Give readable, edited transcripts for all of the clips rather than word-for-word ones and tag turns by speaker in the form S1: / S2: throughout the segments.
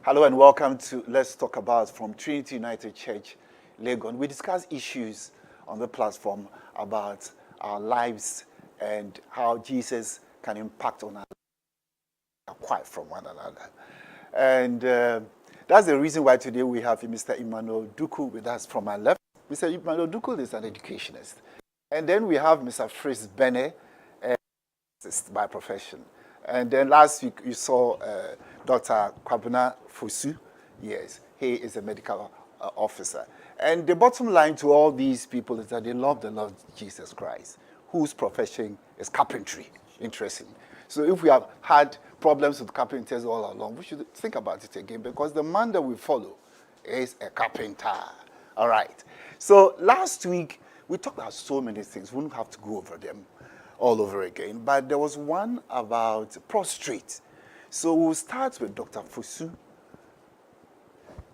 S1: Hello and welcome to Let's Talk About from Trinity United Church, Legon. We discuss issues on the platform about our lives and how Jesus can impact on our lives quite from one another. And that's the reason why today we have Mr. Emmanuel Duku with us from my left. Mr. Emmanuel Duku is an educationist. And then we have Mr. Fritz Bene, by profession. And then last week you saw Dr. Kwabena Fosu. Yes, he is a medical officer. And the bottom line to all these people is that they love the Lord Jesus Christ, whose profession is carpentry. Interesting. So if we have had problems with carpenters all along, we should think about it again because the man that we follow is a carpenter. All right. So last week we talked about so many things. We don't have to go over them all over again. But there was one about prostrate. So we'll start with Dr. Fosu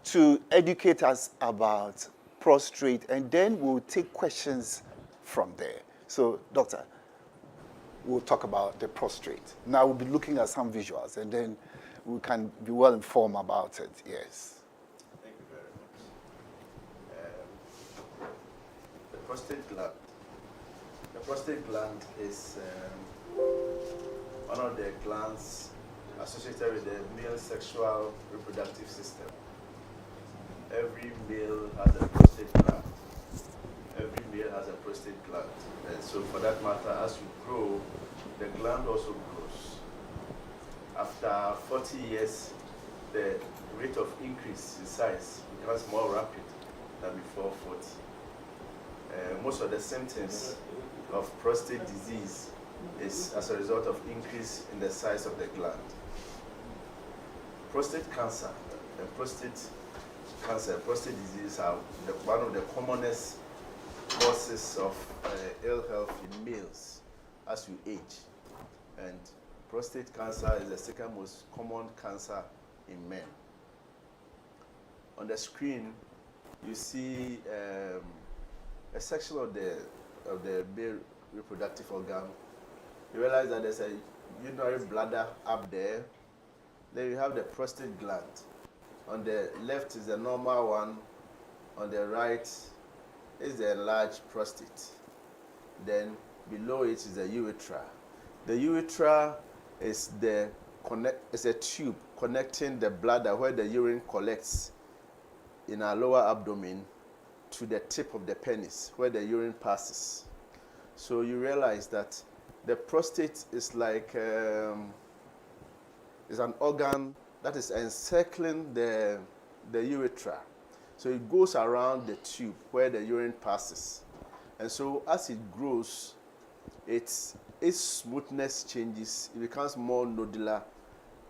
S1: to educate us about prostrate, and then we'll take questions from there. So, Doctor, we'll talk about the prostrate. Now we'll be looking at some visuals, and then we can be well informed about it. Yes.
S2: Thank you very much. The prostate gland. The prostate gland is one of the glands associated with the male sexual reproductive system. Every male has a prostate gland. Every male has a prostate gland. And so for that matter, as you grow, the gland also grows. After 40 years, the rate of increase in size becomes more rapid than before 40. Most of the symptoms of prostate disease is as a result of increase in the size of the gland. Prostate cancer and prostate disease are one of the commonest causes of ill health in males as you age. And prostate cancer is the second most common cancer in men. On the screen, you see a section of the male reproductive organ. You realize that there's a urinary bladder up there. Then you have the prostate gland. On the left is the normal one. On the right is the enlarged prostate. Then below it is the urethra. The urethra is a tube connecting the bladder where the urine collects in our lower abdomen to the tip of the penis where the urine passes. So you realize that the prostate is like is an organ that is encircling the urethra. So it goes around the tube where the urine passes. And so as it grows, its smoothness changes. It becomes more nodular.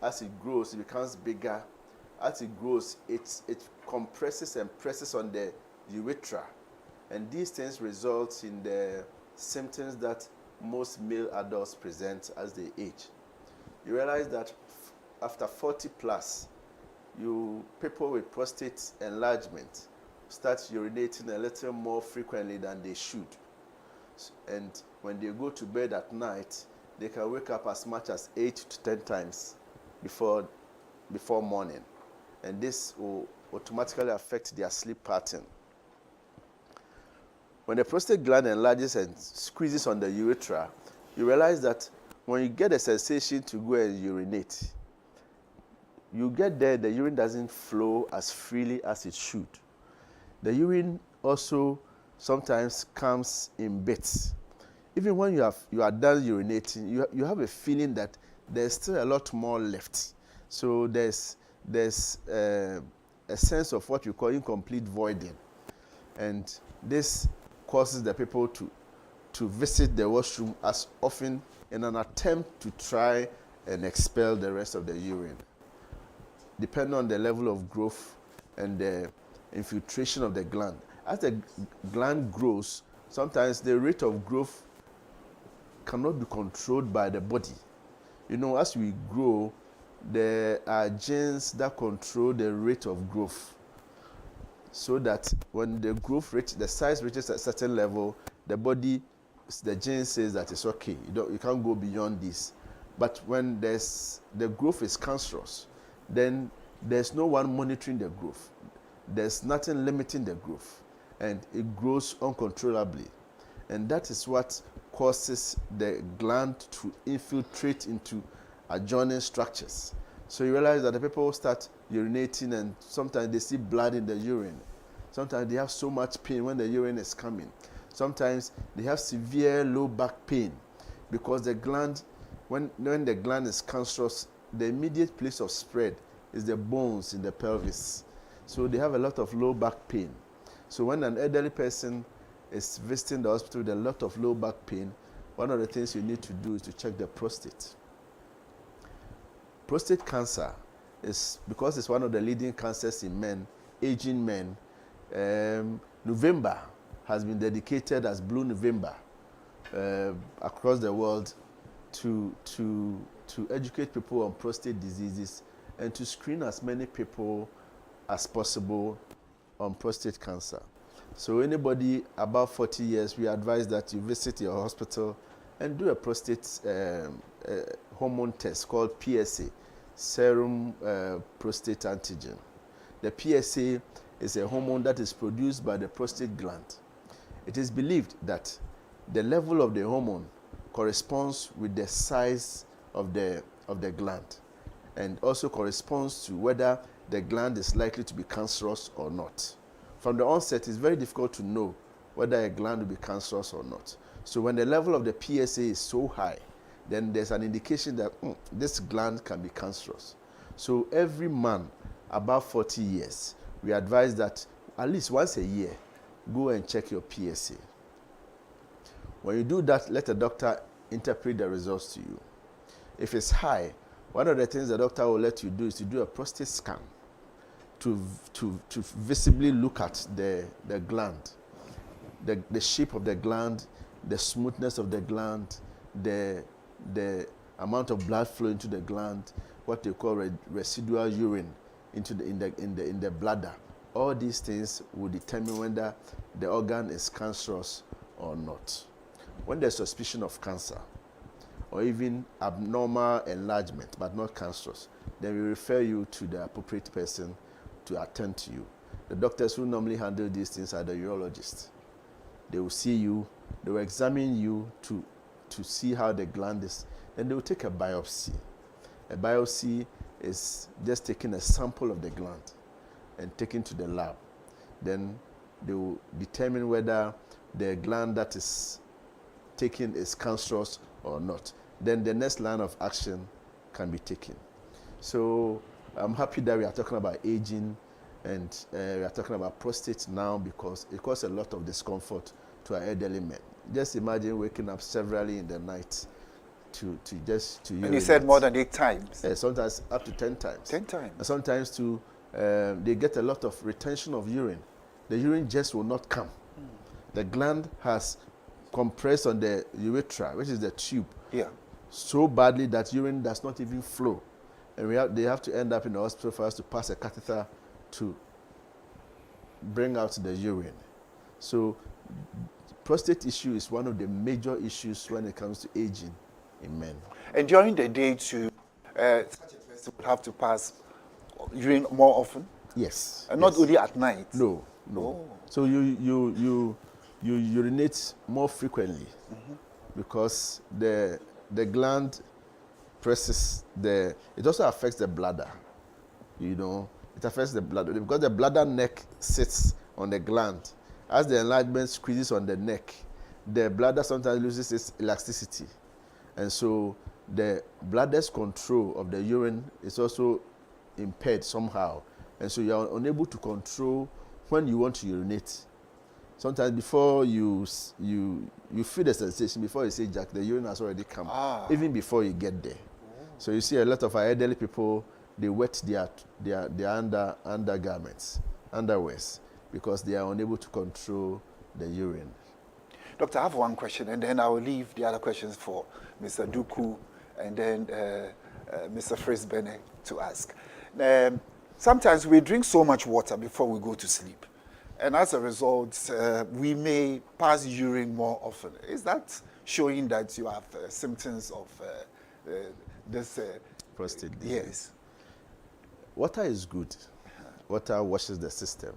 S2: As it grows, it becomes bigger. As it grows, it compresses and presses on the urethra. And these things result in the symptoms that most male adults present as they age. You realize that after 40 plus, people with prostate enlargement start urinating a little more frequently than they should. And when they go to bed at night, they can wake up as much as 8 to 10 times before morning. And this will automatically affect their sleep pattern. When the prostate gland enlarges and squeezes on the urethra, you realize that when you get a sensation to go and urinate, you get there, the urine doesn't flow as freely as it should. The urine also sometimes comes in bits. Even when you are done urinating, you have a feeling that there's still a lot more left. So there's a sense of what you call incomplete voiding. And this causes the people to visit the washroom as often in an attempt to try and expel the rest of the urine. Depending on the level of growth and the infiltration of the gland. As the gland grows, sometimes the rate of growth cannot be controlled by the body. You know, as we grow, there are genes that control the rate of growth. So that when the size reaches a certain level, the gene says that it's okay. You can't go beyond this. But when the growth is cancerous, then there's no one monitoring the growth. There's nothing limiting the growth, and it grows uncontrollably. And that is what causes the gland to infiltrate into adjoining structures. So you realize that the people start urinating, and sometimes they see blood in the urine. Sometimes they have so much pain when the urine is coming. Sometimes they have severe low back pain because the gland, when the gland is cancerous, the immediate place of spread is the bones in the pelvis. So they have a lot of low back pain. So when an elderly person is visiting the hospital with a lot of low back pain, one of the things you need to do is to check the prostate. Prostate cancer is, because it's one of the leading cancers in men, aging men, November has been dedicated as Blue November across the world to educate people on prostate diseases and to screen as many people as possible on prostate cancer. So anybody above 40 years, we advise that you visit your hospital and do a prostate hormone test called PSA, serum prostate antigen. The PSA is a hormone that is produced by the prostate gland. It is believed that the level of the hormone corresponds with the size of the gland, and also corresponds to whether the gland is likely to be cancerous or not. From the onset, it's very difficult to know whether a gland will be cancerous or not. So when the level of the PSA is so high, then there's an indication that this gland can be cancerous. So every man above 40 years, we advise that at least once a year, go and check your PSA. When you do that, let a doctor interpret the results to you. If it's high, one of the things the doctor will let you do is to do a prostate scan to visibly look at the gland, the shape of the gland, the smoothness of the gland, the amount of blood flow into the gland, what they call residual urine in the bladder. All these things will determine whether the organ is cancerous or not. When there's suspicion of cancer or even abnormal enlargement but not cancerous, then we refer you to the appropriate person to attend to you. The doctors who normally handle these things are the urologists. They will see you, they will examine you to see how the gland is, then they will take a biopsy. A biopsy is just taking a sample of the gland and taken to the lab. Then they will determine whether the gland that is taken is cancerous or not. Then the next line of action can be taken. So I'm happy that we are talking about aging, and we are talking about prostate now because it causes a lot of discomfort to our elderly men. Just imagine waking up severally in the night to urinate.
S1: And you said more than 8 times.
S2: Sometimes up to 10 times.
S1: 10 times.
S2: And sometimes they get a lot of retention of urine. The urine just will not come. The gland has compressed on the urethra, which is the tube, so badly that urine does not even flow. And they have to end up in the hospital for us to pass a catheter to bring out the urine. So prostate issue is one of the major issues when it comes to aging in men.
S1: And during the day too, such a person would have to pass urine more often?
S2: Yes.
S1: And not only at night?
S2: No. Oh. So you urinate more frequently because the gland presses it also affects the bladder. It affects the bladder because the bladder neck sits on the gland. As the enlargement squeezes on the neck, the bladder sometimes loses its elasticity. And so the bladder's control of the urine is also impaired somehow. And so you are unable to control when you want to urinate. Sometimes before you feel the sensation, before you say jack, the urine has already come, even before you get there. So you see a lot of our elderly people, they wet their undergarments, underwears, because they are unable to control the urine.
S1: Doctor, I have one question, and then I will leave the other questions for Mr. Duku and then Mr. Frisbene to ask. Sometimes we drink so much water before we go to sleep, and as a result, we may pass urine more often. Is that showing that you have symptoms of this
S2: prostate disease?
S1: Yes.
S2: Water is good. Water washes the system.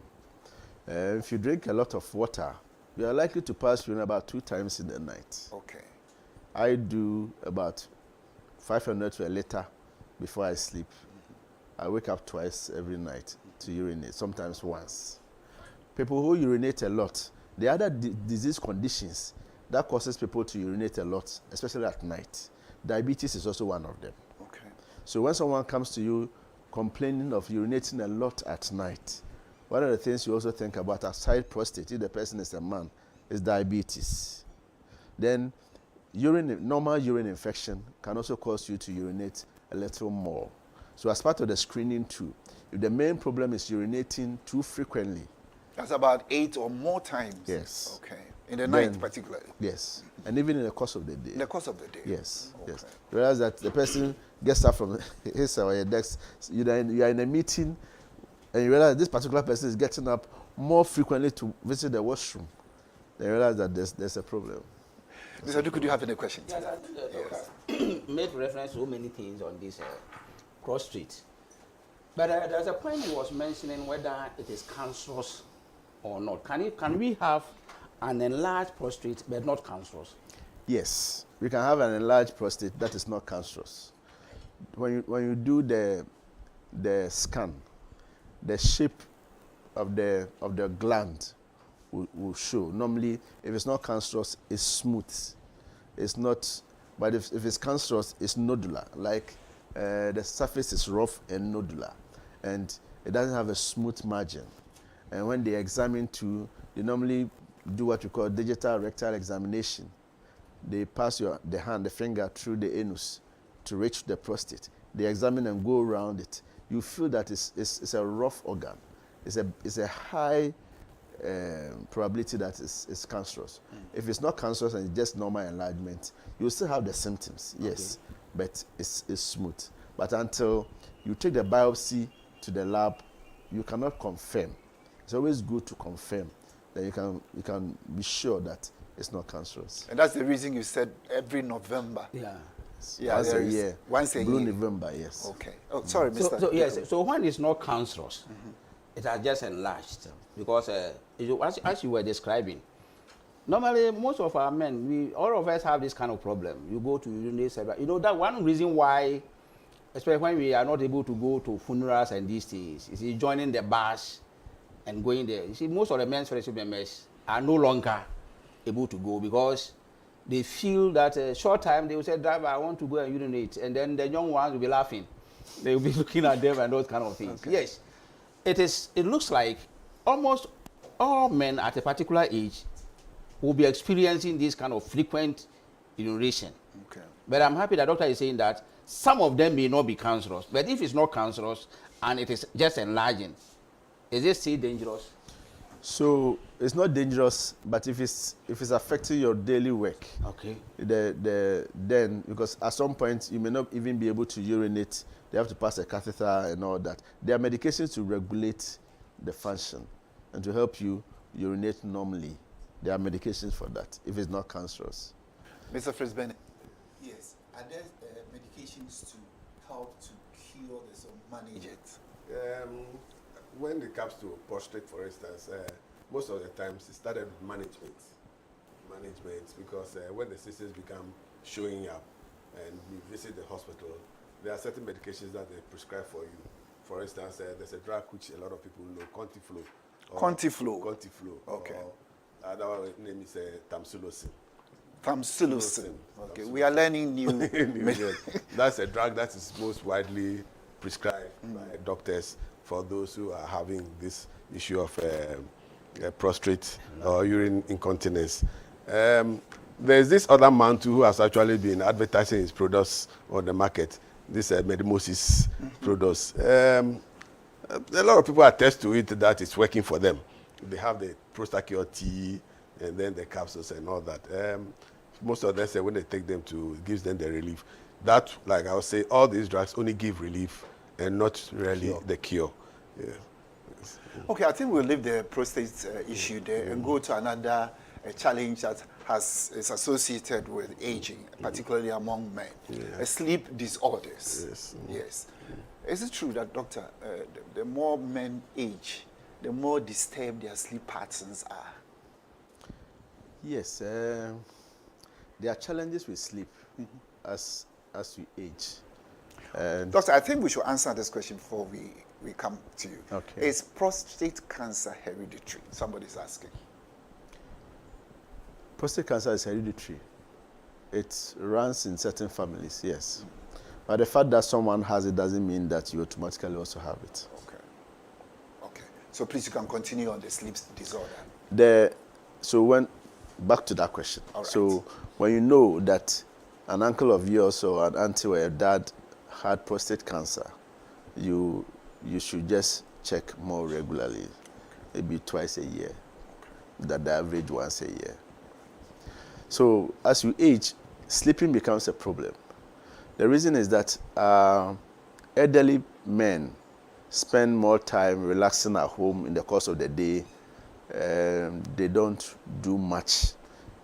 S2: If you drink a lot of water, you are likely to pass urine about 2 times in the night.
S1: Okay.
S2: I do about 500 to a liter before I sleep. I wake up twice every night to urinate, sometimes once. People who urinate a lot, the other disease conditions that causes people to urinate a lot, especially at night, diabetes is also one of them.
S1: Okay.
S2: So when someone comes to you complaining of urinating a lot at night, one of the things you also think about aside prostate, if the person is a man, is diabetes. Then normal urine infection can also cause you to urinate a little more. So as part of the screening too, if the main problem is urinating too frequently.
S1: That's about 8 or more times.
S2: Yes.
S1: Okay. In the night particularly.
S2: Yes. And even in the course of the day.
S1: In the course of the day.
S2: Yes.
S1: Okay.
S2: Yes. You realize that the person gets up from his or her desk, you are in a meeting, and you realize this particular person is getting up more frequently to visit the washroom. Then you realize that there's a problem.
S1: Mr. Duku, do you have any questions?
S3: Yes, I think the doctor made reference to so many things on this prostrate. But there's a point he was mentioning whether it is cancerous or not. Can we have an enlarged prostate but not cancerous?
S2: Yes, we can have an enlarged prostate that is not cancerous. When you do the scan, the shape of the gland will show. Normally, if it's not cancerous, it's smooth. It's not, but if it's cancerous, it's nodular. Like the surface is rough and nodular, and it doesn't have a smooth margin. And when they examine too, they normally do what we call digital rectal examination. They pass the finger through the anus to reach the prostate. They examine and go around it. You feel that it's a rough organ. It's a high probability that it's cancerous. If it's not cancerous and it's just normal enlargement, you still have the symptoms, yes, but it's smooth. But until you take the biopsy to the lab, you cannot confirm. It's always good to confirm that you can be sure that it's not cancerous.
S1: And that's the reason you said every November.
S3: Yeah.
S1: Yeah,
S2: once a year.
S1: Once a
S2: Blue
S1: year.
S2: November, yes.
S1: Okay. Oh, sorry, Mr.
S3: So yes. So when it's not cancerous, it has just enlarged because as you were describing, normally most of our men, all of us have this kind of problem. You go to urinate several. You know that one reason why, especially when we are not able to go to funerals and these things, is joining the bars and going there. You see, most of the men's fellowship members are no longer able to go because they feel that a short time they will say, driver, I want to go and urinate. And then the young ones will be laughing. They will be looking at them and those kind of things. Okay. Yes, it looks like almost all men at a particular age will be experiencing this kind of frequent urination.
S1: Okay.
S3: But I'm happy that doctor is saying that some of them may not be cancerous. But if it's not cancerous and it is just enlarging, is it still dangerous?
S2: So it's not dangerous, but if it's affecting your daily work,
S3: okay,
S2: then because at some point you may not even be able to urinate, they have to pass a catheter and all that. There are medications to regulate the function and to help you urinate normally. There are medications for that if it's not cancerous.
S1: Mr. Frisbee.
S4: Yes. Are there medications to help to cure this or manage it?
S5: When it comes to prostate, for instance, most of the times it started with management because when the symptoms become showing up and you visit the hospital, there are certain medications that they prescribe for you. For instance, there's a drug which a lot of people know, Contiflow.
S1: Contiflow. Okay.
S5: That one name is tamsulosin.
S1: Tamsulosin. Okay. We are learning new.
S5: That's a drug that is most widely prescribed by doctors for those who are having this issue of prostate or urine incontinence. There's this other man too who has actually been advertising his products on the market, this Medimosis products. A lot of people attest to it that it's working for them. They have the Prostacure tea and then the capsules and all that. Most of them say when they take them it gives them the relief. That, like I would say, all these drugs only give relief and not really the cure. Yeah.
S1: Okay, I think we'll leave the prostate issue there and go to another challenge that is associated with aging, particularly among men. Sleep disorders.
S5: Yes.
S1: Yes. Is it true that, doctor, the more men age, the more disturbed their sleep patterns are?
S2: Yes, there are challenges with sleep as we age.
S1: Doctor, I think we should answer this question before we come to you.
S2: Okay.
S1: Is prostate cancer hereditary? Somebody's asking.
S2: Prostate cancer is hereditary. It runs in certain families, yes. But the fact that someone has it doesn't mean that you automatically also have it.
S1: Okay. Okay. So please, you can continue on the sleep disorder.
S2: Back to that question.
S1: All right.
S2: So when you know that an uncle of yours or an auntie or a dad had prostate cancer, you should just check more regularly, maybe twice a year, that the average once a year. So as you age, sleeping becomes a problem. The reason is that elderly men spend more time relaxing at home in the course of the day. They don't do much.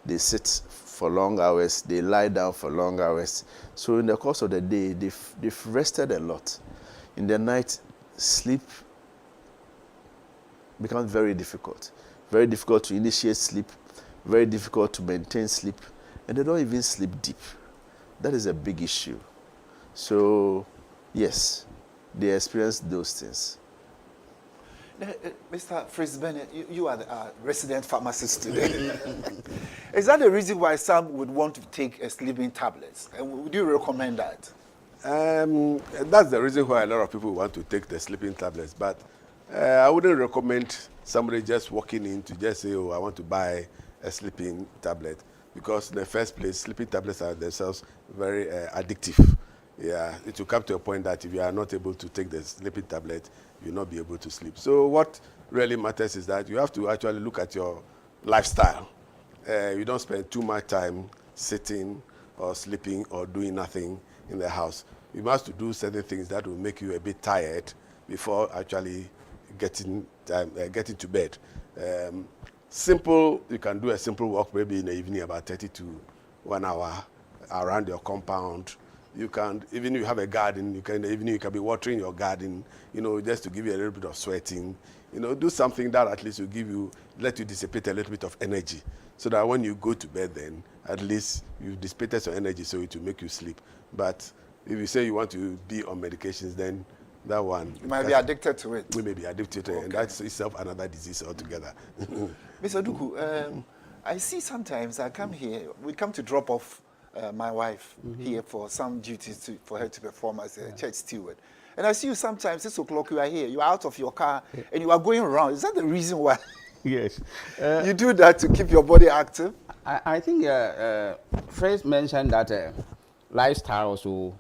S2: They sit for long hours. They lie down for long hours. So in the course of the day, they've rested a lot. In the night, sleep becomes very difficult. Very difficult to initiate sleep. Very difficult to maintain sleep. And they don't even sleep deep. That is a big issue. So, yes, they experience those things.
S1: Mr. Fritz Bennett, you are the resident pharmacist today. Is that the reason why some would want to take sleeping tablets? And would you recommend that?
S5: That's the reason why a lot of people want to take the sleeping tablets. But I wouldn't recommend somebody just walking in to just say, oh, I want to buy a sleeping tablet. Because in the first place, sleeping tablets are themselves very addictive. Yeah, it will come to a point that if you are not able to take the sleeping tablet, you'll not be able to sleep. So what really matters is that you have to actually look at your lifestyle. You don't spend too much time sitting or sleeping or doing nothing in the house. You must do certain things that will make you a bit tired before actually getting to bed. Simple, you can do a simple walk maybe in the evening about 30 to 1 hour around your compound. You can, even if you have a garden, you can in the evening you can be watering your garden, just to give you a little bit of sweating. Do something that at least will let you dissipate a little bit of energy, so that when you go to bed, then at least you've dissipated some energy, so it will make you sleep. But if you say you want to be on medications, then that one
S1: you might be addicted to it.
S5: We may be addicted to it, and that's itself another disease altogether.
S1: Mr. Duku, I see sometimes we come to drop off my wife here for some duties for her to perform as a church steward. And I see you sometimes, 6 o'clock, you are here, you are out of your car, and you are going around. Is that the reason why
S3: Yes.
S1: you do that, to keep your body active?
S3: I think Fritz mentioned that lifestyle also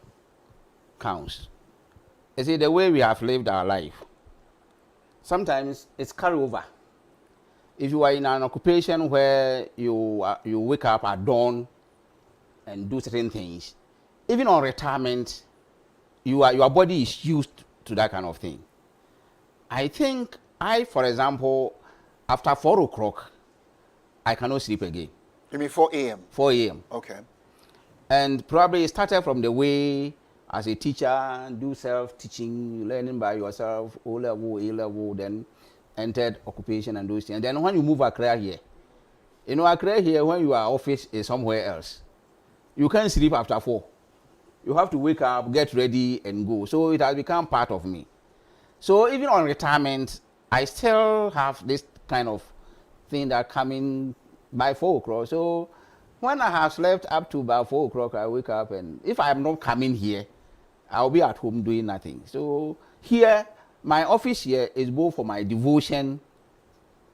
S3: counts. You see, the way we have lived our life, sometimes it's carryover. If you are in an occupation where you wake up at dawn and do certain things, even on retirement, your body is used to that kind of thing. I think for example, after 4 o'clock, I cannot sleep again.
S1: You mean 4 a.m.?
S3: 4 a.m.
S1: Okay.
S3: And probably it started from the way as a teacher, do self-teaching, learning by yourself, O-level, A-level, then entered occupation and those things. And then when you move Accra here, Accra here, when your office is somewhere else, you can't sleep after 4. You have to wake up, get ready, and go. So it has become part of me. So even on retirement, I still have this kind of thing that coming by 4 o'clock. So when I have slept up to about 4 o'clock, I wake up, and if I am not coming here, I'll be at home doing nothing. So here, my office here is both for my devotion,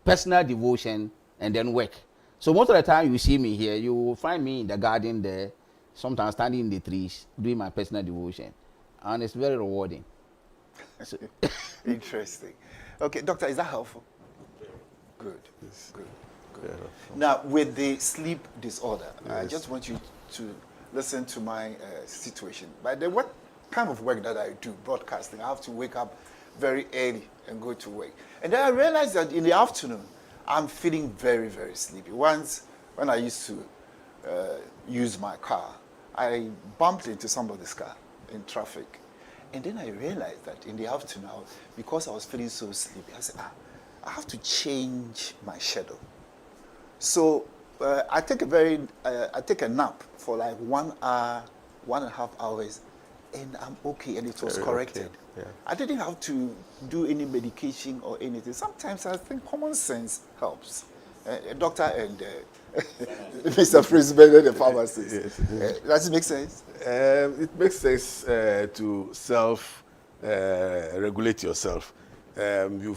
S3: personal devotion, and then work. So most of the time you see me here, you will find me in the garden there, sometimes standing in the trees, doing my personal devotion. And it's very rewarding. So
S1: Interesting. Okay, doctor, is that helpful? Good. Good. Good. Now, with the sleep disorder, I just want you to listen to my situation. By the what kind of work that I do, broadcasting, I have to wake up very early and go to work. And then I realized that in the afternoon, I'm feeling very, very sleepy. Once, when I used to use my car, I bumped into somebody's car in traffic. And then I realized that in the afternoon, because I was feeling so sleepy, I said, I have to change my schedule. So I take a nap for like 1 hour, 1.5 hours, and I'm okay, and it was
S2: Very
S1: corrected.
S2: okay, yeah.
S1: I didn't have to do any medication or anything. Sometimes I think common sense helps. Doctor and Mr. President, the pharmacist.
S5: Yes.
S1: Does it make sense?
S5: It makes sense to self-regulate yourself. You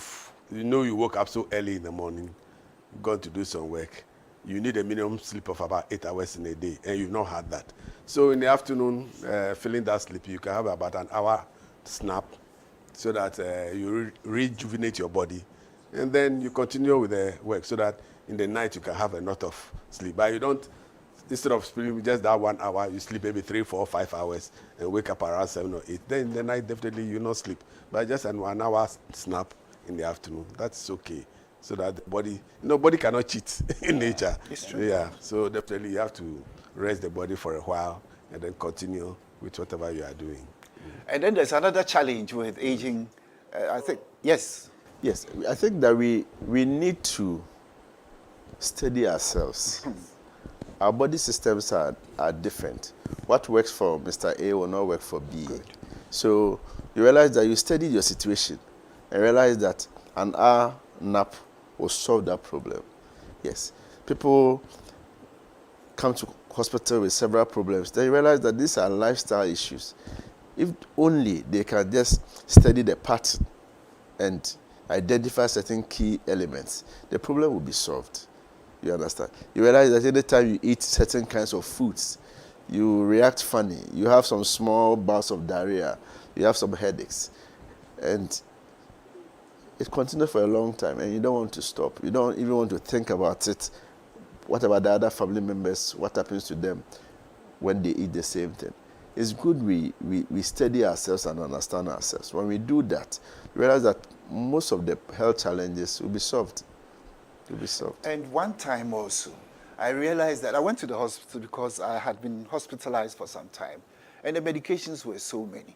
S5: woke up so early in the morning, gone to do some work. You need a minimum sleep of about 8 hours in a day, and you've not had that. So in the afternoon, feeling that sleepy, you can have about an hour snap so that you rejuvenate your body. And then you continue with the work so that in the night you can have a lot of sleep. But you don't, instead of sleeping just that 1 hour, you sleep maybe 3, 4, 5 hours and wake up around 7 or 8. Then in the night, definitely you not sleep. But just an 1 hour snap in the afternoon, that's okay. So that the body, body cannot cheat in nature.
S1: It's true.
S5: Yeah, so definitely you have to rest the body for a while and then continue with whatever you are doing.
S1: And then there's another challenge with aging. I think, yes.
S2: Yes, I think that we need to study ourselves. Our body systems are different. What works for Mr. A will not work for B.
S1: Good.
S2: So you realize that you studied your situation and realize that an hour nap will solve that problem. Yes. People come to hospital with several problems. They realize that these are lifestyle issues. If only they can just study the pattern and identify certain key elements, the problem will be solved. You understand? You realize that any time you eat certain kinds of foods, you react funny. You have some small bouts of diarrhea. You have some headaches. And it continues for a long time, and you don't want to stop. You don't even want to think about it. What about the other family members? What happens to them when they eat the same thing? It's good we study ourselves and understand ourselves. When we do that, we realize that most of the health challenges will be solved. Will be solved.
S1: And one time also, I realized that I went to the hospital because I had been hospitalized for some time, and the medications were so many.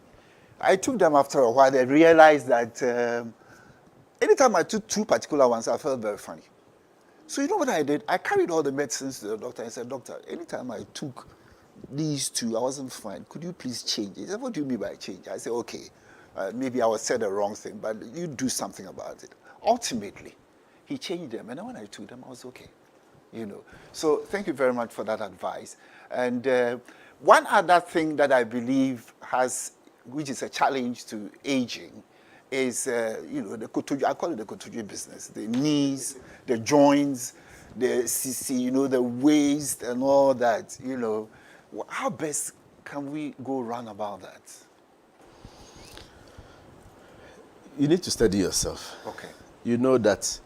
S1: I took them after a while. I realized that anytime I took 2 particular ones, I felt very funny. So you know what I did? I carried all the medicines to the doctor and said, "Doctor, anytime I took these 2, I wasn't fine. Could you please change it?" He said, "What do you mean by change?" I said, "Okay, maybe I said the wrong thing, but you do something about it." Ultimately, he changed them, and then when I took them, I was okay. So thank you very much for that advice. And one other thing that I believe which is a challenge to aging, is the kotoju. I call it the kotoju business. The knees, the joints, the CC, the waist, and all that. How best can we go round about that?
S2: You need to study yourself.
S1: Okay.
S2: You know that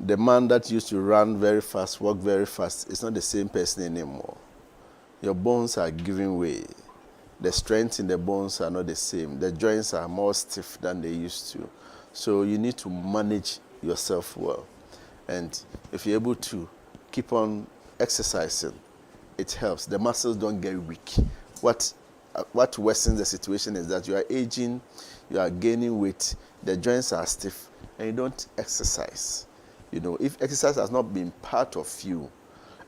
S2: the man that used to run very fast, walk very fast, is not the same person anymore. Your bones are giving way. The strength in the bones are not the same. The joints are more stiff than they used to. So you need to manage yourself well. And if you're able to keep on exercising, it helps. The muscles don't get weak. What worsens the situation is that you are aging, you are gaining weight, the joints are stiff, and you don't exercise. If exercise has not been part of you,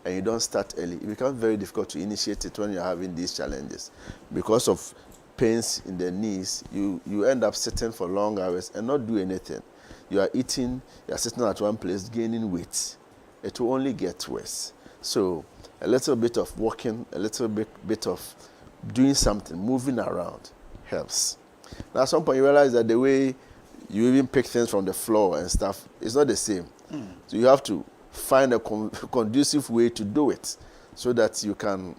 S2: and you don't start early, it becomes very difficult to initiate it when you're having these challenges. Because of pains in the knees, you end up sitting for long hours and not do anything. You are eating, you are sitting at one place, gaining weight. It will only get worse. So a little bit of walking, a little bit of doing something, moving around helps. Now at some point you realize that the way you even pick things from the floor and stuff is not the same. So you have to find a conducive way to do it so that you can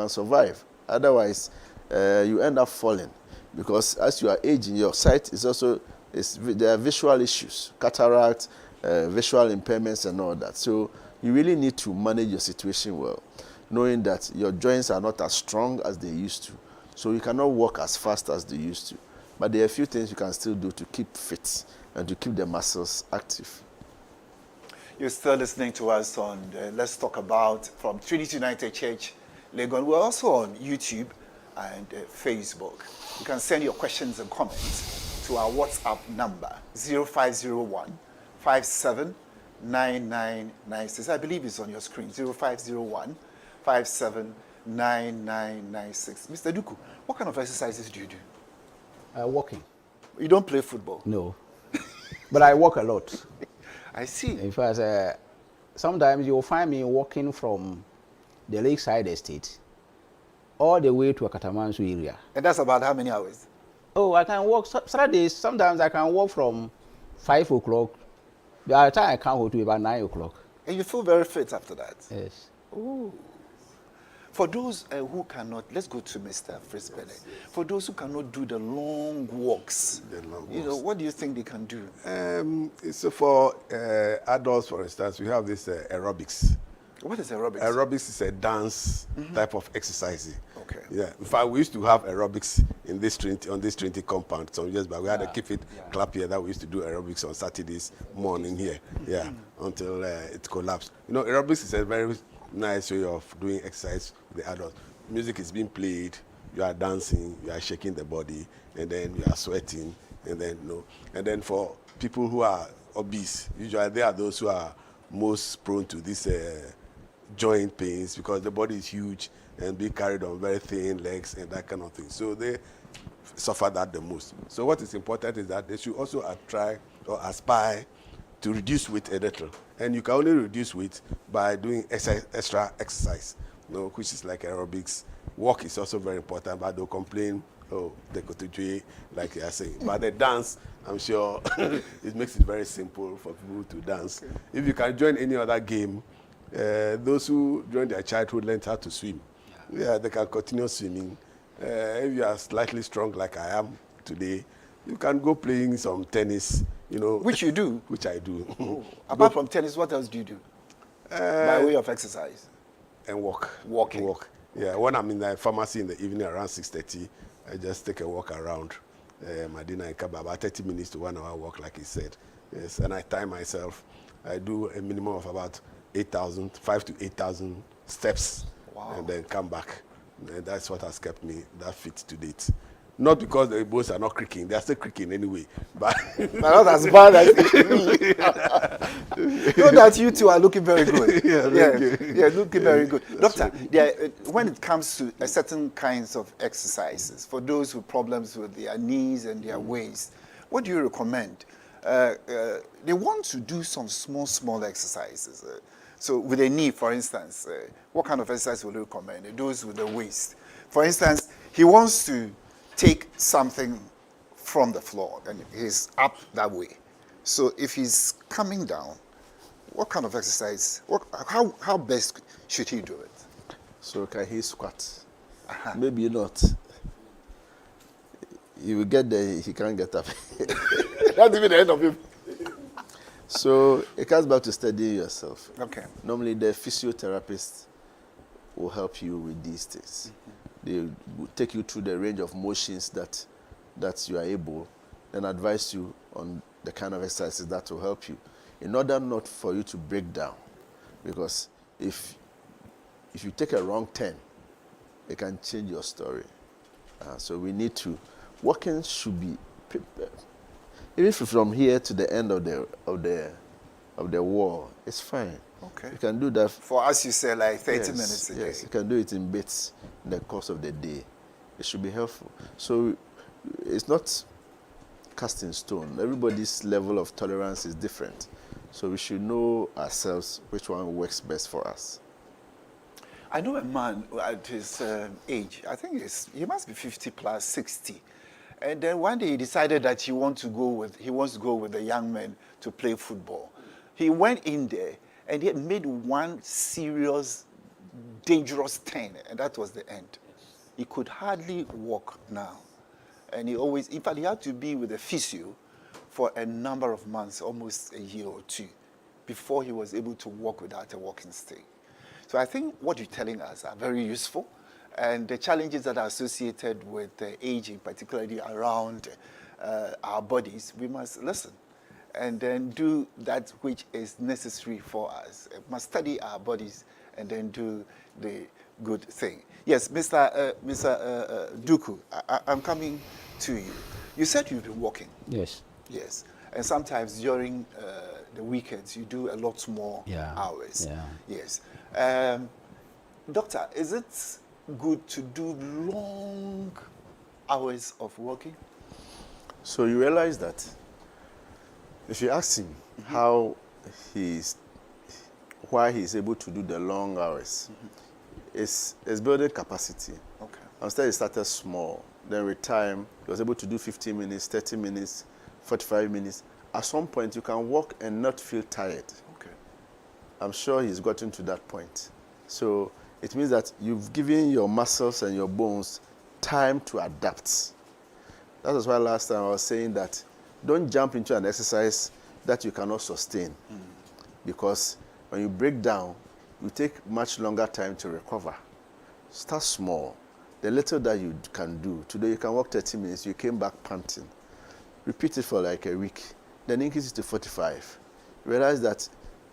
S2: survive. Otherwise, you end up falling, because as you are aging, your sight is also, there are visual issues, cataract, visual impairments and all that. So you really need to manage your situation well, knowing that your joints are not as strong as they used to. So you cannot walk as fast as they used to. But there are a few things you can still do to keep fit and to keep the muscles active.
S1: You're still listening to us on Let's Talk About from Trinity United Church, Legon. We're also on YouTube and Facebook. You can send your questions and comments to our WhatsApp number 0501 579996. I believe it's on your screen 0501 579996. Mr. Duku, what kind of exercises do you do?
S3: Walking.
S1: You don't play football?
S3: No. But I walk a lot.
S1: I see.
S3: In fact, sometimes you'll find me walking from the Lakeside Estate all the way to a Katamansu area.
S1: And that's about how many hours?
S3: Oh, I can walk Saturdays. Sometimes I can walk from 5 o'clock. By the time I come home to about 9 o'clock.
S1: And you feel very fit after that?
S3: Yes.
S1: Ooh. For those who cannot, let's go to Mr. Frisbee. For those who cannot do the long walks, you know, what do you think they can do?
S5: So for adults, for instance, we have this aerobics.
S1: What is aerobics?
S5: Aerobics is a dance type of exercise.
S1: Okay.
S5: Yeah. In fact, we used to have aerobics in this on this Trinity compound some years back. We had a Keep It club here that we used to do aerobics on Saturdays morning here. Yeah. Until it collapsed. You know, aerobics is a very nice way of doing exercise with the adults. Music is being played, you are dancing, you are shaking the body, and then you are sweating, and then and then for people who are obese, usually they are those who are most prone to this joint pains because the body is huge and being carried on very thin legs and that kind of thing. So they suffer that the most. So what is important is that they should also try or aspire to reduce weight a little. And you can only reduce weight by doing extra exercise, which is like aerobics. Walk is also very important, but they'll complain, oh, they go to jail, like you are saying. But the dance, I'm sure it makes it very simple for people to dance. Okay. If you can join any other game, those who during their childhood learned how to swim, they can continue swimming. If you are slightly strong like I am today, you can go playing some tennis,
S1: Which you do?
S5: Which I do.
S1: Oh. Apart from tennis, what else do you do? By way of exercise?
S5: And walk.
S1: Walking.
S5: Walk. Yeah, when I'm in the pharmacy in the evening around 6:30, I just take a walk around Medina and Kaba, about 30 minutes to 1 hour walk, like he said. Yes, and I time myself. I do a minimum of about 5 to 8,000 steps. Wow. And then come back. And that's what has kept me that fit to date. Not because the bones are not creaking, they are still creaking anyway. But
S1: not as bad as it should be. Know that you two are looking very good. Looking very good. Doctor, when it comes to certain kinds of exercises, for those with problems with their knees and their waist, what do you recommend? They want to do some small exercises. So with a knee, for instance, what kind of exercise would you recommend? Those with the waist. For instance, he wants to take something from the floor and he's up that way. So if he's coming down, what kind of exercise, how best should he do it?
S2: So can he squat? Maybe not. He will get there, he can't get up.
S1: That's even the end of him.
S2: So it comes back to studying yourself.
S1: Okay.
S2: Normally the physiotherapist will help you with these things. They will take you through the range of motions that you are able and advise you on the kind of exercises that will help you in order not for you to break down. Because if you take a wrong turn, it can change your story. So we need to, walking should be prepared. Even from here to the end of the wall, it's fine.
S1: Okay.
S2: You can do that.
S1: For us, you say like 30 minutes a day.
S2: Yes, you can do it in bits in the course of the day. It should be helpful. So it's not cast in stone. Everybody's level of tolerance is different. So we should know ourselves which one works best for us.
S1: I know a man at his age, I think he must be 50 plus 60. And then one day he decided that he wants to go with the young men to play football. He went in there and he had made one serious, dangerous turn, and that was the end. He could hardly walk now. And in fact, he had to be with a physio for a number of months, almost a year or two, before he was able to walk without a walking stick. So I think what you're telling us are very useful. And the challenges that are associated with aging, particularly around our bodies, we must listen and then do that which is necessary for us. We must study our bodies and then do the good thing. Yes, Mr. Duku, I'm coming to you. You said you've been working.
S3: Yes.
S1: Yes. And sometimes during the weekends, you do a lot more hours.
S3: Yeah.
S1: Yes. Doctor, is it good to do long hours of working?
S2: So you realize that if you ask him why he's able to do the long hours, it's building capacity.
S1: Okay.
S2: Instead, he started small. Then with time, he was able to do 15 minutes, 30 minutes, 45 minutes. At some point, you can walk and not feel tired.
S1: Okay.
S2: I'm sure he's gotten to that point. So it means that you've given your muscles and your bones time to adapt. That was why last time I was saying that don't jump into an exercise that you cannot sustain. Because when you break down, you take much longer time to recover. Start small. The little that you can do. Today you can walk 30 minutes, you came back panting. Repeat it for like a week. Then increase it to 45. Realize that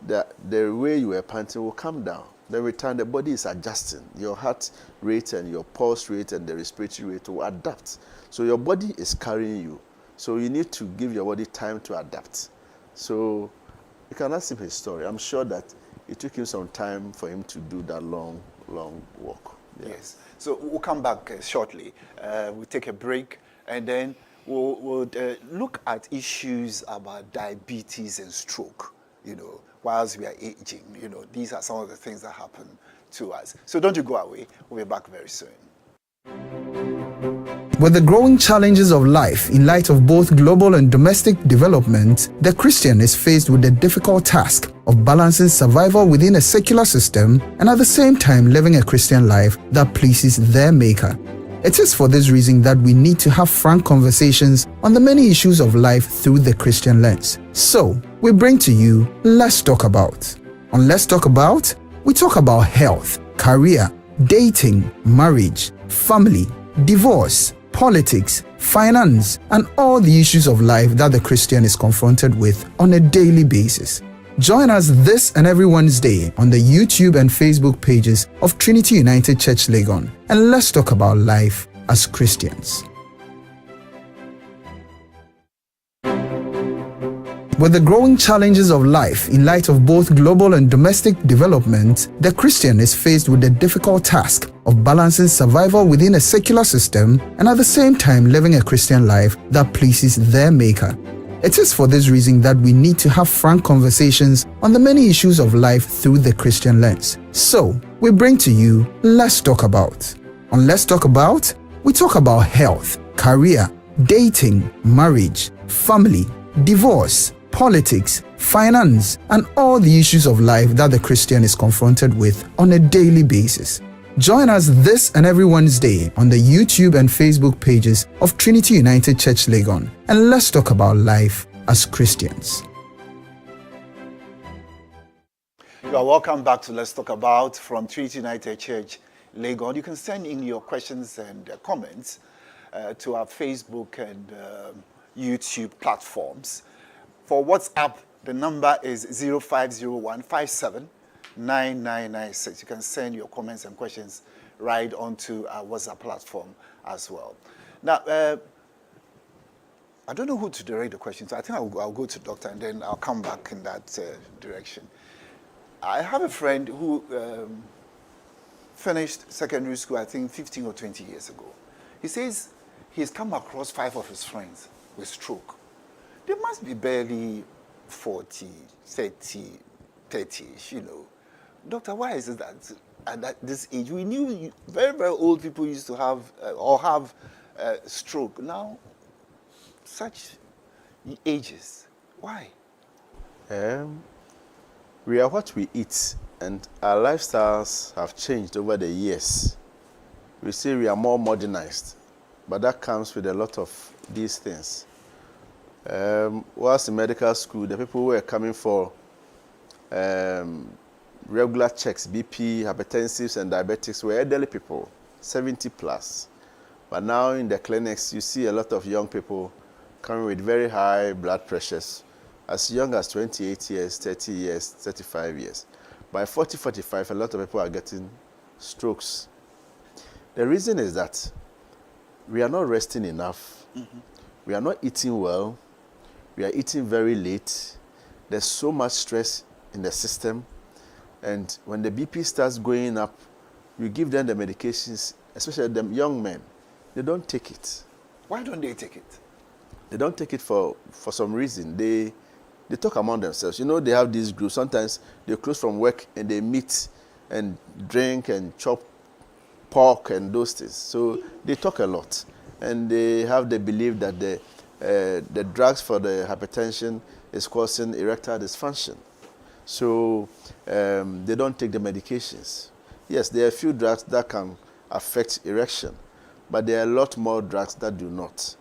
S2: the way you were panting will come down. Then with time, the body is adjusting. Your heart rate and your pulse rate and the respiratory rate will adapt. So your body is carrying you. So you need to give your body time to adapt. So you can ask him his story. I'm sure that it took him some time for him to do that long walk. Yeah.
S1: Yes. So we'll come back shortly. We'll take a break, and then we'll look at issues about diabetes and stroke, whilst we are aging. These are some of the things that happen to us. So don't you go away. We'll be back very soon.
S6: With the growing challenges of life in light of both global and domestic development, the Christian is faced with the difficult task of balancing survival within a secular system and at the same time living a Christian life that pleases their Maker. It is for this reason that we need to have frank conversations on the many issues of life through the Christian lens. So, we bring to you Let's Talk About. On Let's Talk About, we talk about health, career, dating, marriage, family, divorce, politics, finance, and all the issues of life that the Christian is confronted with on a daily basis. Join us this and every Wednesday on the YouTube and Facebook pages of Trinity United Church Legon, and let's talk about life as Christians. With the growing challenges of life in light of both global and domestic development, the Christian is faced with the difficult task of balancing survival within a secular system and at the same time living a Christian life that pleases their Maker. It is for this reason that we need to have frank conversations on the many issues of life through the Christian lens. So, we bring to you Let's Talk About. On Let's Talk About, we talk about health, career, dating, marriage, family, divorce, politics, finance, and all the issues of life that the Christian is confronted with on a daily basis. Join us this and every Wednesday on the YouTube and Facebook pages of Trinity United Church Legon, and let's talk about life as Christians.
S1: You are welcome back to Let's Talk About from Trinity United Church Legon. You can send in your questions and comments to our Facebook and YouTube platforms. For WhatsApp, the number is 0501579996. You can send your comments and questions right onto our WhatsApp platform as well. Now, I don't know who to direct the question to. I think I'll go to Doctor, and then I'll come back in that direction. I have a friend who finished secondary school, I think 15 or 20 years ago. He says he's come across 5 of his friends with stroke. They must be barely 40, 30-ish, Doctor, why is it that at this age, we knew very, very old people used to have stroke. Now, such ages, why?
S2: We are what we eat, and our lifestyles have changed over the years. We say we are more modernized, but that comes with a lot of these things. Whilst in medical school, the people who were coming for regular checks, BP, hypertensives, and diabetics were elderly people, 70 plus. But now in the clinics, you see a lot of young people coming with very high blood pressures, as young as 28 years, 30 years, 35 years. By 40, 45, a lot of people are getting strokes. The reason is that we are not resting enough. We are not eating well. We are eating very late. There's so much stress in the system. And when the BP starts going up, you give them the medications, especially the young men. They don't take it.
S1: Why don't they take it?
S2: They don't take it for some reason. They talk among themselves. You know, they have these groups. Sometimes they close from work and they meet and drink and chop pork and those things. So they talk a lot. And they have the belief that the drugs for the hypertension is causing erectile dysfunction. So they don't take the medications. Yes, there are a few drugs that can affect erection, but there are a lot more drugs that do not.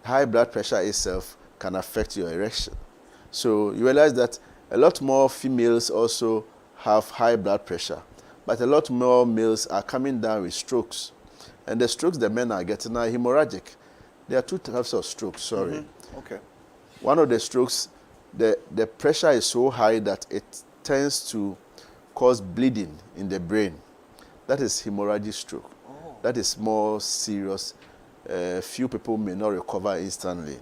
S2: High blood pressure itself can affect your erection. So you realize that a lot more females also have high blood pressure, but a lot more males are coming down with strokes. And the strokes the men are getting are hemorrhagic. There are two types of strokes, sorry.
S1: Okay.
S2: One of the strokes, the pressure is so high that it tends to cause bleeding in the brain. That is hemorrhagic stroke. That is more serious. Few people may not recover instantly.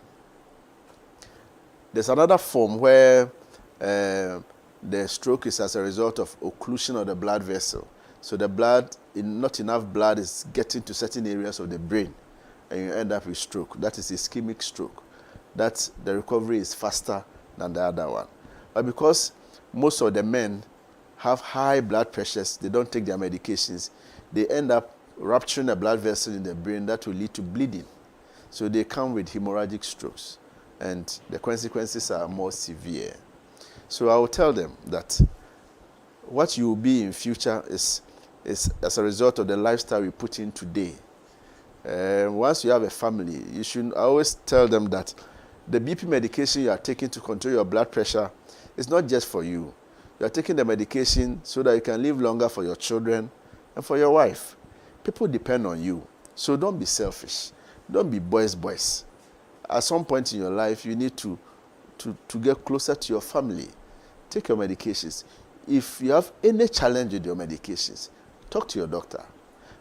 S2: There's another form where the stroke is as a result of occlusion of the blood vessel. So the blood, not enough blood is getting to certain areas of the brain, and you end up with stroke. That is ischemic stroke. That the recovery is faster than the other one. But because most of the men have high blood pressures, they don't take their medications, they end up rupturing a blood vessel in the brain that will lead to bleeding. So they come with hemorrhagic strokes, and the consequences are more severe. So I will tell them that what you will be in future is as a result of the lifestyle we put in today. Once you have a family, you should always tell them that the BP medication you are taking to control your blood pressure is not just for you. You are taking the medication so that you can live longer for your children and for your wife. People depend on you. So don't be selfish. Don't be boys. At some point in your life, you need to get closer to your family. Take your medications. If you have any challenge with your medications, talk to your doctor.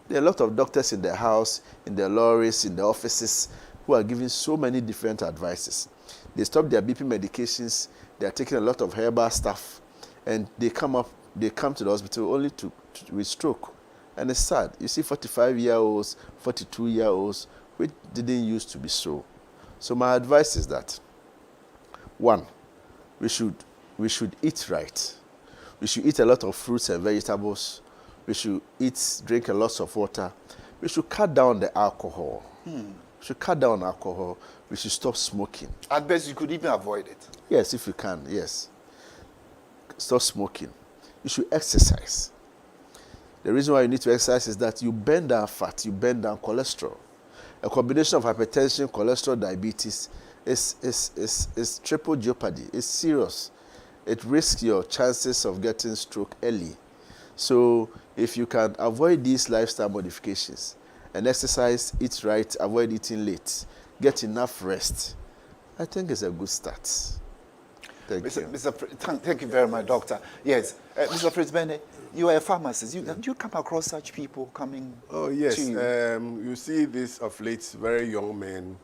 S2: There are a lot of doctors in the house, in the lorries, in the offices, who are giving so many different advices. They stop their BP medications, they are taking a lot of herbal stuff, and they come to the hospital only with stroke. And it's sad. You see 45-year-olds, 42-year-olds, which didn't used to be so. So my advice is that, one, we should eat right. We should eat a lot of fruits and vegetables. We should drink a lot of water. We should cut down the alcohol. We should cut down alcohol. We should stop smoking.
S1: At best, you could even avoid it.
S2: Yes, if you can, yes. Stop smoking. You should exercise. The reason why you need to exercise is that you burn down fat, you burn down cholesterol. A combination of hypertension, cholesterol, diabetes is triple jeopardy. It's serious. It risks your chances of getting stroke early. So if you can avoid these lifestyle modifications and exercise, eat right, avoid eating late, get enough rest, I think it's a good start. Thank you.
S1: Thank you very much, Doctor. Yes, Mr. Fritz-Bene, you are a pharmacist. Do you come across such people coming
S5: Oh, yes.
S1: to you?
S5: You see this of late, very young men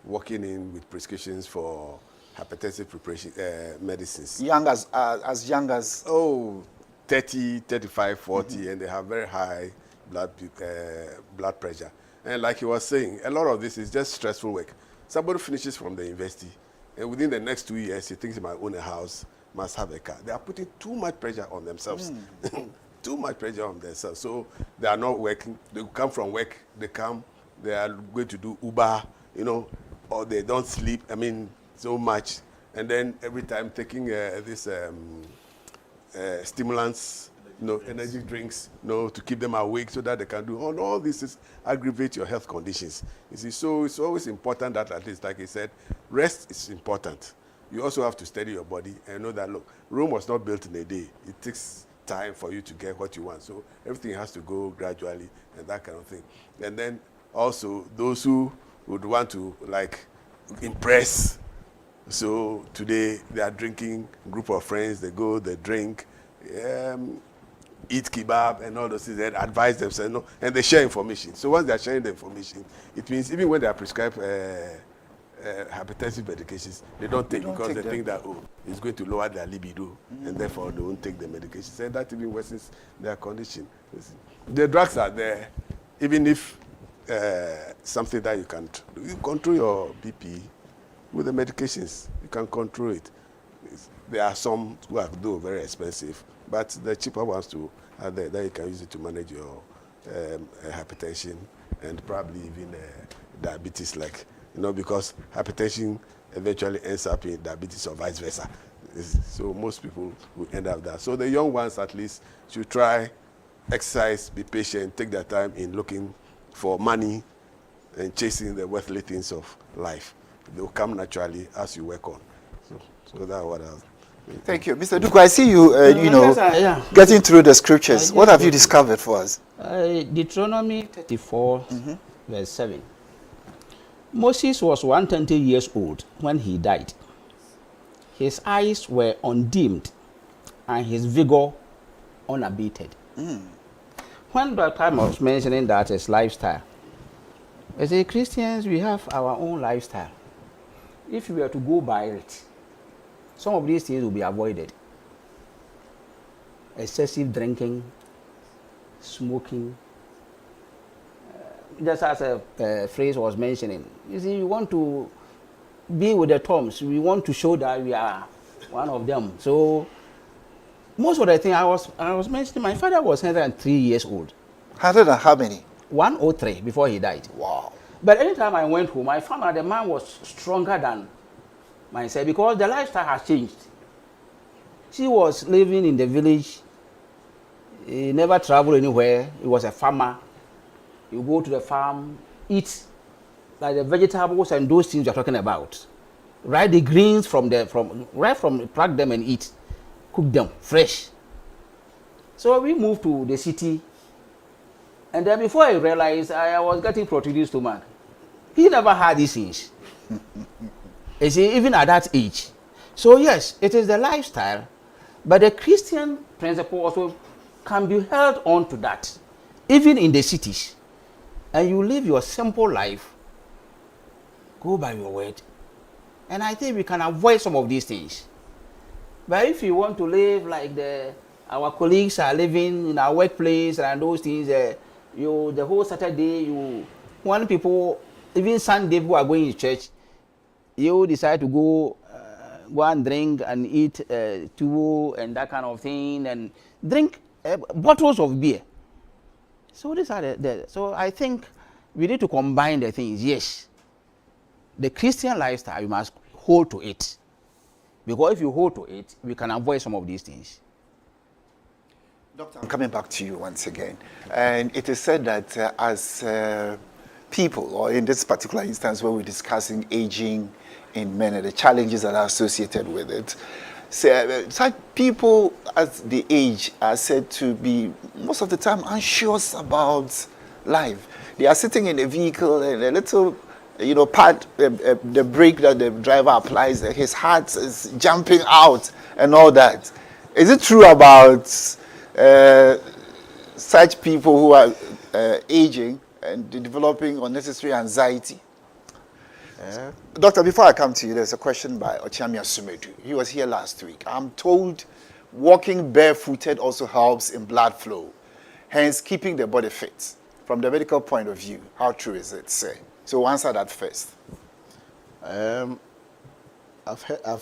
S5: walking in with prescriptions for hypertensive preparation medicines.
S1: As young as...
S5: Oh, 30, 35, 40, and they have very high blood pressure. And like you were saying, a lot of this is just stressful work. Somebody finishes from the university, and within the next 2 years, he thinks he might own a house, must have a car. They are putting too much pressure on themselves. Too much pressure on themselves. So they are not working. They come from work, they are going to do Uber, or they don't sleep, so much. And then every time taking this stimulants, energy drinks, to keep them awake so that they can do all this is aggravate your health conditions. You see, so it's always important that, at least, like I said, rest is important. You also have to steady your body and know that, look, Rome was not built in a day. It takes time for you to get what you want. So everything has to go gradually and that kind of thing. And then also those who would want to impress. So today they are drinking, group of friends, they go, they drink. eat kebab and all those things, they advise themselves, no, and they share information. So once they are sharing the information, it means even when they are prescribed hypertensive medications, they don't take because they think that, oh, it's going to lower their libido, and therefore they won't take the medications. And that even worsens their condition. The drugs are there, even if something that you control your BP with the medications. You can control it. There are some who are though very expensive, but the cheaper ones too are there that you can use it to manage your hypertension and probably even diabetes, like, because hypertension eventually ends up in diabetes or vice versa. So most people will end up that. So the young ones at least should try, exercise, be patient, take their time in looking for money and chasing the worldly things of life. They will come naturally as you work on. So that's what I was.
S1: Thank you. Mr. Duku, I see you, getting through the scriptures. What have you discovered for us?
S3: Deuteronomy 34, verse 7. Moses was 120 years old when he died. His eyes were undimmed and his vigor unabated. When Dr. was mentioning that as lifestyle, as a Christians, we have our own lifestyle. If we were to go by it, some of these things will be avoided. Excessive drinking, smoking. Just as a phrase was mentioning, you see, we want to be with the Toms. We want to show that we are one of them. So most of the thing I was mentioning, my father was 103 years old.
S1: 100 and how many?
S3: 103 before he died.
S1: Wow.
S3: But anytime I went home, I found that the man was stronger than myself because the lifestyle has changed. He was living in the village. He never traveled anywhere. He was a farmer. You go to the farm, eat like the vegetables and those things you're talking about. Right, the greens right from pluck them and eat, cook them fresh. So we moved to the city, and then before I realized, I was getting protruding stomach. He never had these things. You see, even at that age. So yes, it is the lifestyle, but the Christian principle also can be held on to that, even in the cities. And you live your simple life, go by your word. And I think we can avoid some of these things. But if you want to live like our colleagues are living in our workplace and those things, the whole Saturday, when people, even Sunday, who are going to church, you decide to go and drink and eat tuwo and that kind of thing, and drink bottles of beer. So these are so I think we need to combine the things. Yes, the Christian lifestyle, you must hold to it, because if you hold to it, we can avoid some of these things.
S1: Doctor, I'm coming back to you once again, and it is said that as people, or in this particular instance where we're discussing aging in men and the challenges that are associated with it, such people at the age are said to be most of the time anxious about life. They are sitting in a vehicle and a little, pad, the brake that the driver applies, his heart is jumping out and all that. Is it true about such people who are aging and developing unnecessary anxiety? Doctor, before I come to you, there's a question by Ochamia Sumedu. He was here last week. I'm told walking barefooted also helps in blood flow, hence keeping the body fit. From the medical point of view, how true is it, sir? So answer that first.
S2: I've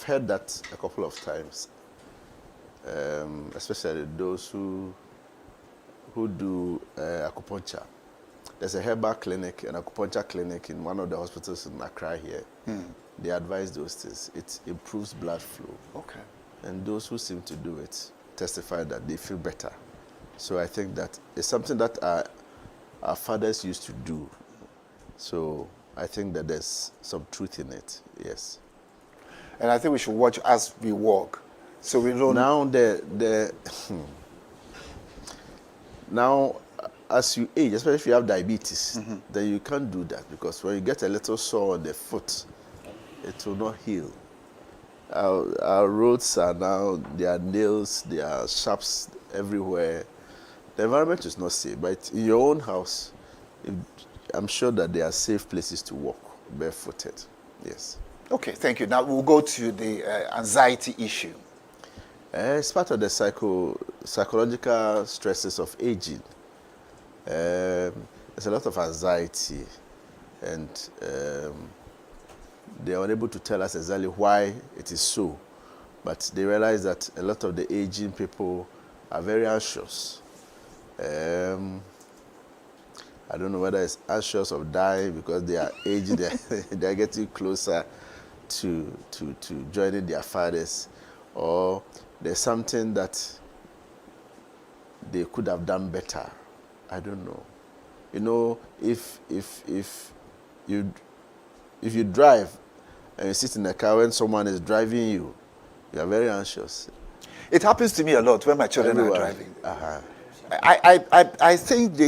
S2: heard that a couple of times, especially those who do acupuncture. There's a herbal clinic, an acupuncture clinic in one of the hospitals in Accra here. They advise those things. It improves blood flow.
S1: Okay.
S2: And those who seem to do it testify that they feel better. So I think that it's something that our fathers used to do. So I think that there's some truth in it, yes.
S1: And I think we should watch as we walk, so we don't...
S2: Now, as you age, especially if you have diabetes, then you can't do that, because when you get a little sore on the foot, it will not heal. Our roads are now, there are nails, there are sharps everywhere. The environment is not safe, but in your own house, I'm sure that there are safe places to walk barefooted. Yes.
S1: Okay, thank you. Now we'll go to the anxiety issue.
S2: It's part of the psychological stresses of aging. There's a lot of anxiety, and they are unable to tell us exactly why it is so. But they realize that a lot of the aging people are very anxious. I don't know whether it's anxious of dying because they are aging, they are getting closer to joining their fathers, or there's something that they could have done better. I don't know. You know, if you drive and you sit in a car when someone is driving you, you are very anxious.
S1: It happens to me a lot when my children
S2: Everyone.
S1: are driving.
S2: Uh-huh.
S1: I think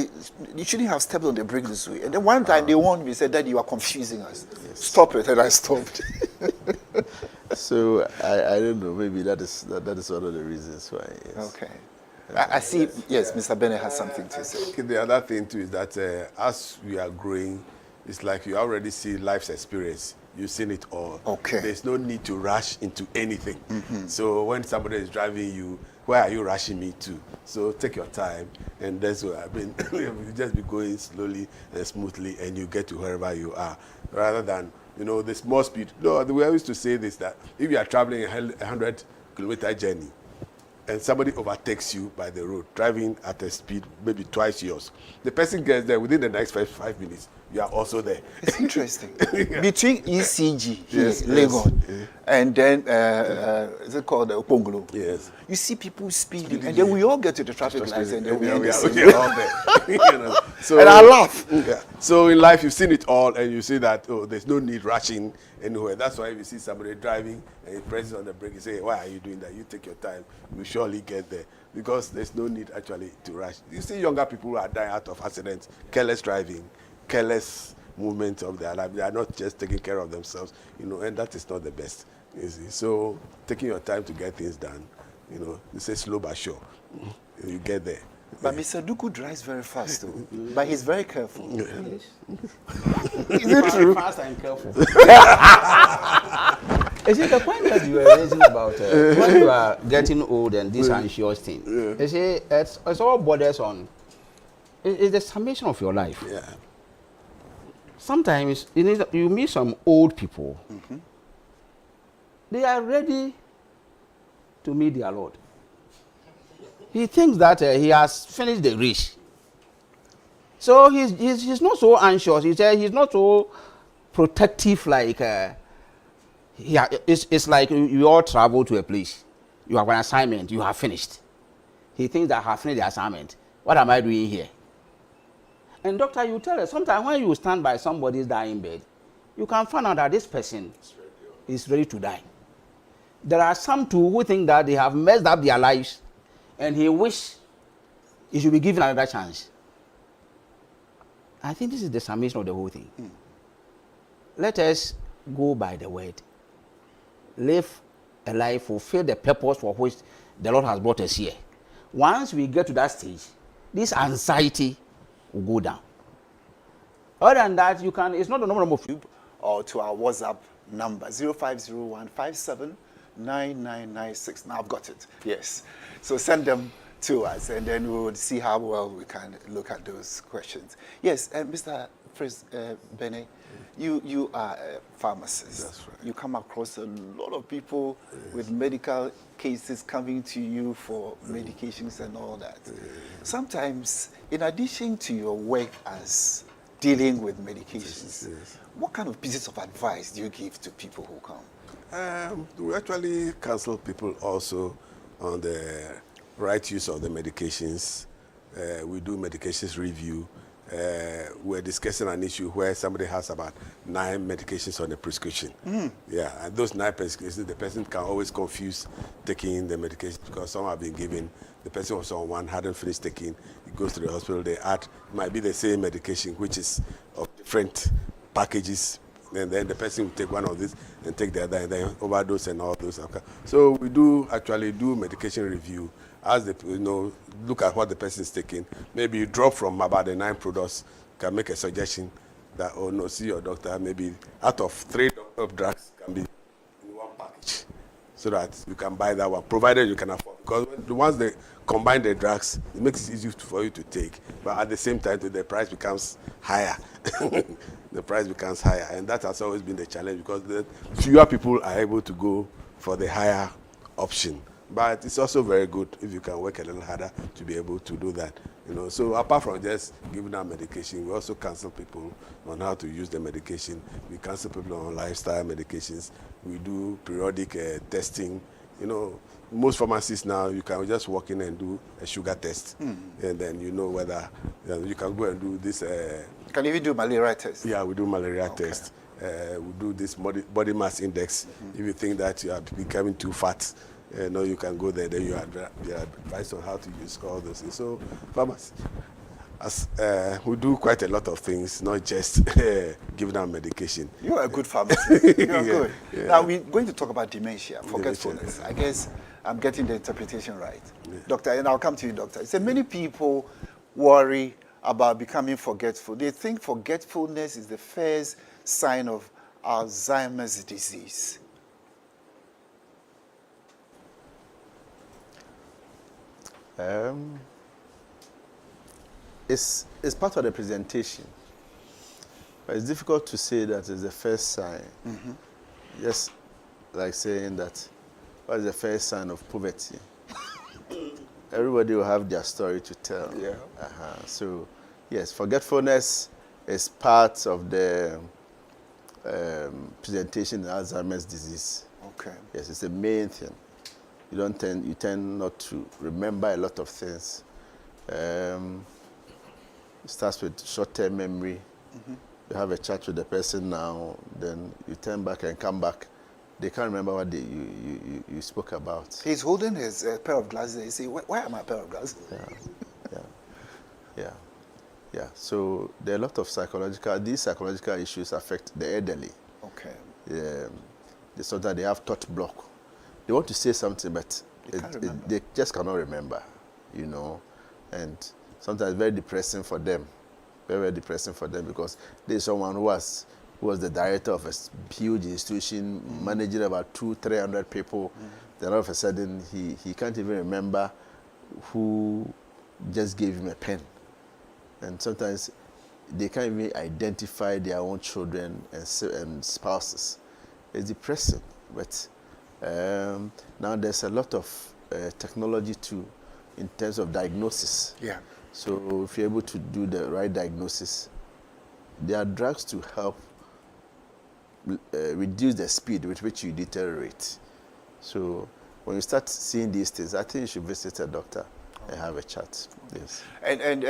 S1: you shouldn't have stepped on the brake this way. And then one time they warned me, said, Daddy, you are confusing us.
S2: Yes.
S1: Stop it. And I stopped.
S2: So I don't know. Maybe that is one of the reasons why. Yes.
S1: Okay. I see, yes, Mr. Bennett has something to say.
S5: Okay, the other thing too is that as we are growing, it's like you already see life's experience. You've seen it all.
S1: Okay.
S5: There's no need to rush into anything. So when somebody is driving you, where are you rushing me to? So take your time, and that's what I've been. You just be going slowly and smoothly, and you get to wherever you are, rather than the small speed. No, we used to say this, that if you are traveling a 100-kilometer journey, and somebody overtakes you by the road, driving at a speed maybe twice yours, the person gets there within the next five minutes. You are also there.
S1: It's interesting. Between ECG here,
S5: Yes,
S1: Lagos,
S5: yes.
S1: and then, is it called Opongolo?
S5: Yes.
S1: You see people speeding, and then we all get to the traffic lights, and then we end the same.
S5: are all there. So,
S1: And I laugh.
S5: Yeah. So in life, you've seen it all, and you see that there's no need rushing anywhere. That's why if you see somebody driving and he presses on the brake, you say, "Why are you doing that? You take your time. You surely get there." Because there's no need actually to rush. You see younger people who are dying out of accidents, careless driving, careless movement of their life. They are not just taking care of themselves, and that is not the best. You see. So taking your time to get things done, you say slow but sure. You get there.
S1: But Mr. Duku drives very fast, though. But he's very careful.
S3: Is
S1: it true?
S3: Fast and careful. You see, the point that you were raising about when you are getting old and this anxious thing, you see, it's all borders on, it's the summation of your life.
S5: Yeah.
S3: Sometimes you meet some old people, they are ready to meet their Lord. He thinks that he has finished the race. So he's not so anxious. He's not so protective like, it's like you all travel to a place. You have an assignment, you have finished. He thinks that I have finished the assignment. What am I doing here? And doctor, you tell us, sometimes when you stand by somebody's dying bed, you can find out that this person is ready to die. There are some too who think that they have messed up their lives and he wish he should be given another chance. I think this is the summation of the whole thing. Let us go by the word. Live a life, fulfill the purpose for which the Lord has brought us here. Once we get to that stage, this anxiety will go down. Other than that, you can, it's not the number of you.
S1: Or to our WhatsApp number, 0501-579996. Now I've got it. Yes. So send them to us, and then we will see how well we can look at those questions. Yes, Mr. Bene, you are a pharmacist.
S5: That's right.
S1: You come across a lot of people with medical cases coming to you for medications and all that. Sometimes, in addition to your work as dealing with medications, what kind of pieces of advice do you give to people who come?
S5: We actually counsel people also on the right use of the medications. We do medications review. We're discussing an issue where somebody has about 9 medications on a prescription. Yeah, and those 9 prescriptions, the person can always confuse taking the medication because some have been given. The person was on one, hadn't finished taking. He goes to the hospital, they add, might be the same medication, which is of different packages and then the person will take one of this and take the other, and then overdose and all those. So we do actually do medication review, as the look at what the person is taking. Maybe you drop from about the 9 products, can make a suggestion that see your doctor. Maybe out of 3 of drugs can be in one package, so that you can buy that one, provided you can afford. Because once they combine the drugs, it makes it easy for you to take. But at the same time, the price becomes higher. The price becomes higher, and that has always been the challenge, because the fewer people are able to go for the higher option. But it's also very good if you can work a little harder to be able to do that. So apart from just giving out medication, we also counsel people on how to use the medication. We counsel people on lifestyle medications. We do periodic testing. Most pharmacies now, you can just walk in and do a sugar test, and then whether you can go and do this.
S1: Can you even do malaria test?
S5: Yeah, we do malaria test. We do this body mass index. If you think that you are becoming too fat, you can go there. Then you are advised on how to use all those things. So, pharmacy, we do quite a lot of things, not just giving out medication.
S1: You are a good pharmacist. You are good. Yeah. Now we're going to talk about dementia, forgetfulness. I guess I'm getting the interpretation right. Yeah. Doctor, and I'll come to you, doctor. So many people worry about becoming forgetful. They think forgetfulness is the first sign of Alzheimer's disease.
S2: It's part of the presentation, but it's difficult to say that it's the first sign. Just like saying that, what is the first sign of poverty? Everybody will have their story to tell.
S1: Yeah.
S2: So, yes, forgetfulness is part of the presentation in Alzheimer's disease.
S1: Okay.
S2: Yes, it's the main thing. You tend not to remember a lot of things. It starts with short-term memory. You have a chat with the person now, then you turn back and come back. They can't remember what you spoke about.
S1: He's holding his pair of glasses. He say, "Where are my pair of glasses?"
S2: Yeah. So there are a lot of these psychological issues affect the elderly.
S1: Okay.
S2: Sometimes they have thought block. They want to say something, but they just cannot remember, and sometimes very depressing for them. Very, very depressing for them, because there's someone who was the director of a huge institution, managing about 200-300 people. Then all of a sudden, he can't even remember who just gave him a pen. And sometimes they can't even identify their own children and spouses. It's depressing, but now there's a lot of technology too in terms of diagnosis.
S1: Yeah.
S2: So if you're able to do the right diagnosis, there are drugs to help reduce the speed with which you deteriorate. So when you start seeing these things, I think you should visit a doctor and have a chat. Yes.
S1: And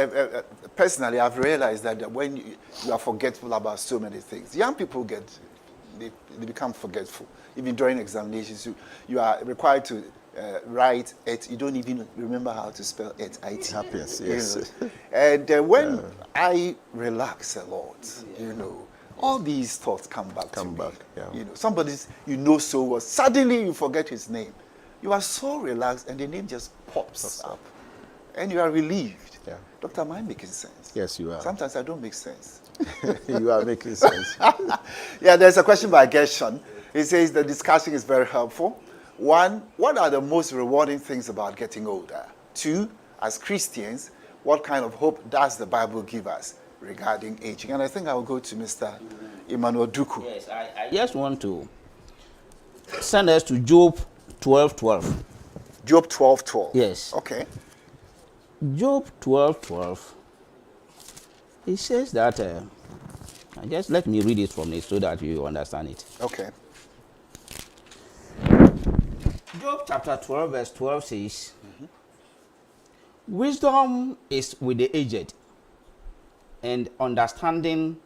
S1: personally, I've realized that when you are forgetful about so many things, young people they become forgetful. Even during examinations, you are required to write it. You don't even remember how to spell it.
S2: It happens, yes.
S1: And when I relax a lot, all these thoughts come back to me.
S2: Yeah.
S1: Somebody so well, suddenly you forget his name. You are so relaxed, and the name just pops up. And you are relieved.
S2: Yeah.
S1: Doctor, am I making sense?
S2: Yes, you are.
S1: Sometimes I don't make sense.
S2: You are making sense.
S1: Yeah, there's a question by Gershon. He says the discussion is very helpful. 1, what are the most rewarding things about getting older? 2, as Christians, what kind of hope does the Bible give us regarding aging? And I think I will go to Mr. Emmanuel Duku.
S3: Yes, I just want to send us to Job 12:12.
S1: Job 12:12.
S3: Yes.
S1: Okay.
S3: Job 12:12. It says that, just let me read it from it so that you understand it.
S1: Okay.
S3: Job chapter 12 verse 12 says, wisdom is with the aged, and understanding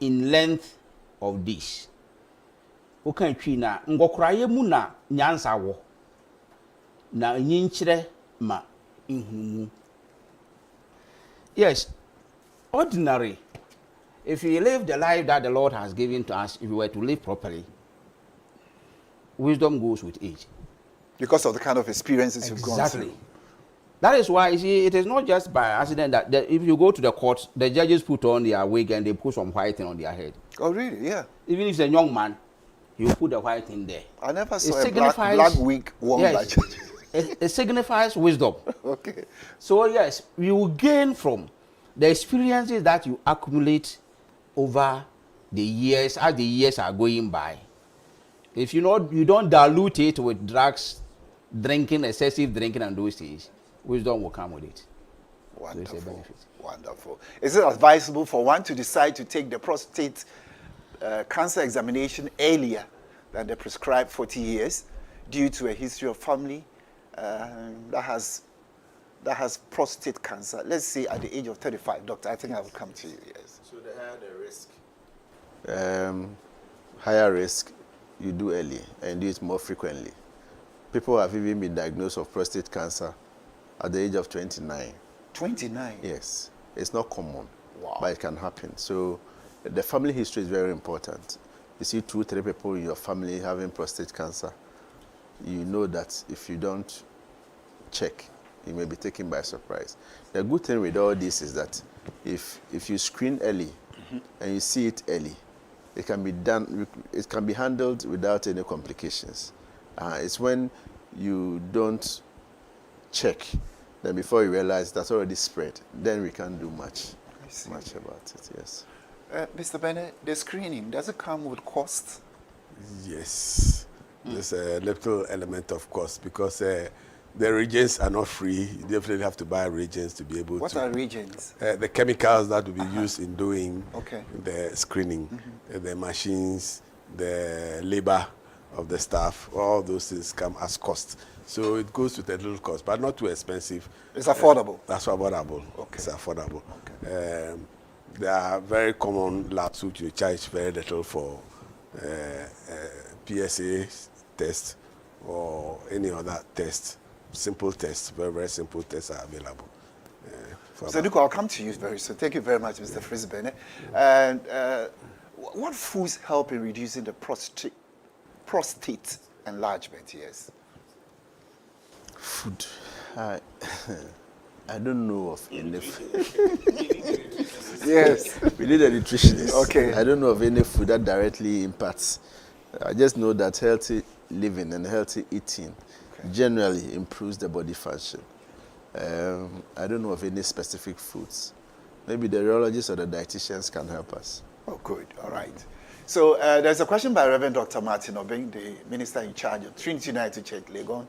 S3: in length of days. Okan twi na ngokoraye mu na nyansa wo na nyinkyire ma nhunu. Yes, ordinary if we live the life that the Lord has given to us, if we were to live properly, wisdom goes with age.
S1: Because of the kind of experiences you've gone
S3: Exactly.
S1: through.
S3: That is why, you see, it is not just by accident that if you go to the court, the judges put on their wig and they put some white thing on their head.
S1: Oh, really? Yeah.
S3: Even if it's a young man, you put the white thing there.
S1: I never
S3: It
S1: saw a
S3: signifies-
S1: black wig worn by
S3: Yes, it signifies wisdom.
S1: Okay.
S3: So yes, you will gain from the experiences that you accumulate over the years as the years are going by. If you don't dilute it with drugs, drinking, excessive drinking, and those things, wisdom will come with it. So it's a
S1: Wonderful.
S3: benefit.
S1: Wonderful. Is it advisable for one to decide to take the prostate cancer examination earlier than the prescribed 40 years due to a history of family that has prostate cancer? Let's say at the age of 35, doctor. I think I will come to you. Yes.
S2: So the higher the risk, higher risk, you do early and do it more frequently. People have even been diagnosed of prostate cancer at the age of 29.
S1: 29.
S2: Yes, it's not common,
S1: Wow.
S2: but it can happen. So the family history is very important. You see 2-3 people in your family having prostate cancer, you know that if you don't check, you may be taken by surprise. The good thing with all this is that if you screen early and you see it early, it can be done. It can be handled without any complications. It's when you don't check, then before you realize that's already spread, then we can't do much about it. Yes.
S1: Mr. Bennett, the screening, does it come with cost?
S5: Yes, there's a little element of cost because the reagents are not free. You definitely have to buy reagents to be able
S1: What
S5: to.
S1: are reagents?
S5: The chemicals that will be used in doing
S1: Okay.
S5: the screening, the machines, the labor of the staff, all those things come as cost. So it goes with a little cost, but not too expensive.
S1: It's affordable.
S5: That's affordable.
S1: Okay.
S5: It's affordable. There are very common labs which you charge very little for PSA test or any other test. Simple tests, very, very simple tests are available.
S1: So, Nico, I'll come to you very soon. Thank you very much, Mr. Frisbane. And what foods help in reducing the prostate enlargement? Yes.
S2: Food. I don't know of any.
S1: Yes.
S2: We need a nutritionist.
S1: Okay.
S2: I don't know of any food that directly impacts. I just know that healthy living and healthy eating generally improves the body function. I don't know of any specific foods. Maybe the urologists or the dietitians can help us.
S1: Oh, good. All right. So there's a question by Reverend Dr. Martin Obeng, the minister in charge of Trinity United Church, Legon.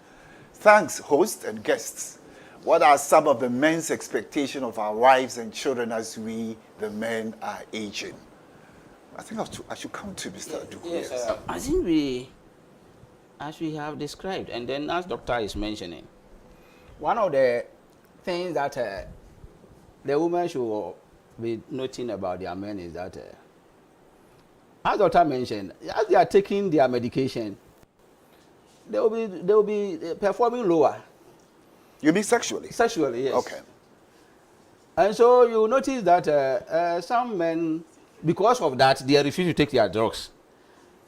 S1: Thanks, hosts and guests. What are some of the men's expectations of our wives and children as we, the men, are aging? I think I should come to Mr. Aduku.
S3: Yes, I think as we have described, and then as Doctor is mentioning, one of the things that the women should be noting about their men is that, as Doctor mentioned, as they are taking their medication, they will be performing lower.
S1: You mean sexually?
S3: Sexually, yes.
S1: Okay.
S3: And so you notice that some men, because of that, they refuse to take their drugs.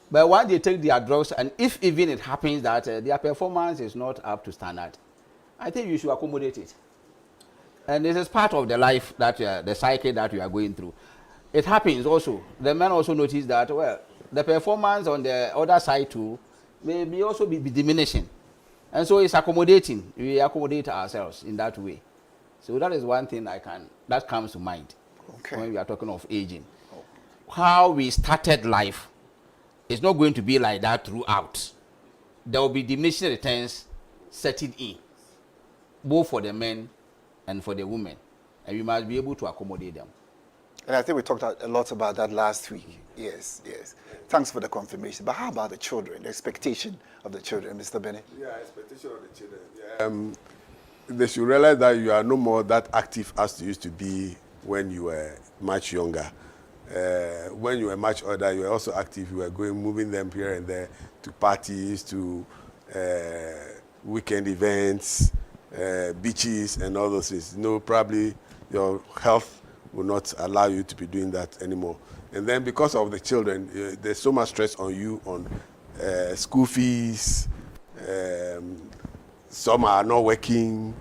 S3: But once they take their drugs, and if even it happens that their performance is not up to standard, I think you should accommodate it. And this is part of the life that the cycle that we are going through. It happens also. The men also notice that, well, the performance on the other side too may also be diminishing. And so it's accommodating. We accommodate ourselves in that way. So that is one thing that comes to mind when we are talking of aging. How we started life is not going to be like that throughout. There will be diminishing returns setting in, both for the men and for the women. And we must be able to accommodate them.
S1: And I think we talked a lot about that last week. Yes, yes. Thanks for the confirmation. But how about the children, the expectation of the children, Mr. Bennett?
S5: Yeah, expectation of the children. They should realize that you are no more that active as you used to be when you were much younger. When you were much older, you were also active. You were moving them here and there to parties, to weekend events, beaches, and all those things. Probably your health will not allow you to be doing that anymore. And then because of the children, there's so much stress on you on school fees. Some are not working.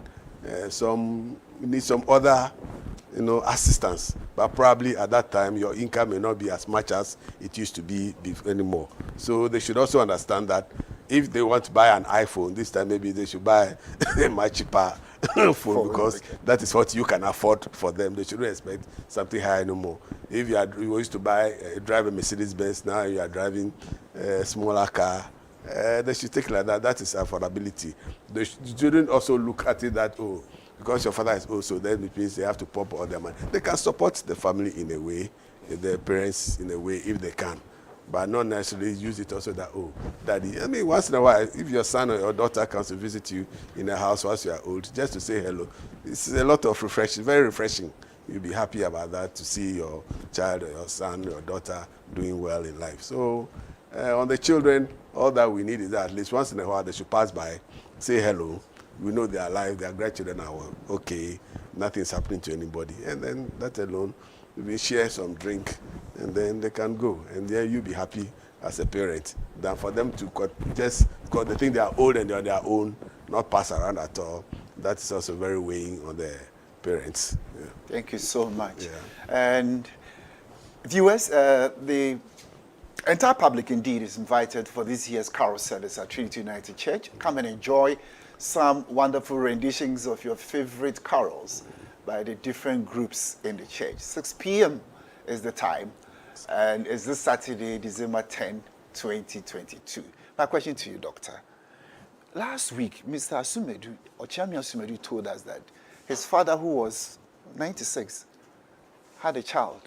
S5: Some need some other, assistance. But probably at that time, your income may not be as much as it used to be anymore. So they should also understand that if they want to buy an iPhone, this time maybe they should buy a much cheaper phone, because that is what you can afford for them. They shouldn't expect something higher anymore. If you used to drive a Mercedes-Benz, now you are driving a smaller car, they should take it like that. That is affordability. They shouldn't also look at it that, because your father is also, then it means they have to pump all their money. They can support the family in a way, their parents in a way, if they can. But not necessarily use it also that, daddy. I mean, once in a while, if your son or your daughter comes to visit you in a house once you are old, just to say hello, it's a lot of refreshing, very refreshing. You'll be happy about that, to see your child or your son or your daughter doing well in life. So on the children, all that we need is that at least once in a while they should pass by, say hello. We know they are alive, their grandchildren are okay, nothing's happening to anybody. And then that alone, we share some drink, and then they can go. And then you'll be happy as a parent than for them to just, because they think they are old and they're on their own, not pass around at all. That is also very weighing on the parents. Yeah.
S1: Thank you so much.
S5: Yeah.
S1: And viewers, the entire public indeed is invited for this year's carol service at Trinity United Church. Come and enjoy some wonderful renditions of your favorite carols by the different groups in the church. 6 p.m. is the time, and it's this Saturday, December 10, 2022. My question to you, Doctor. Last week, Mr. Asumedu, Ochami Asumedu, told us that his father, who was 96, had a child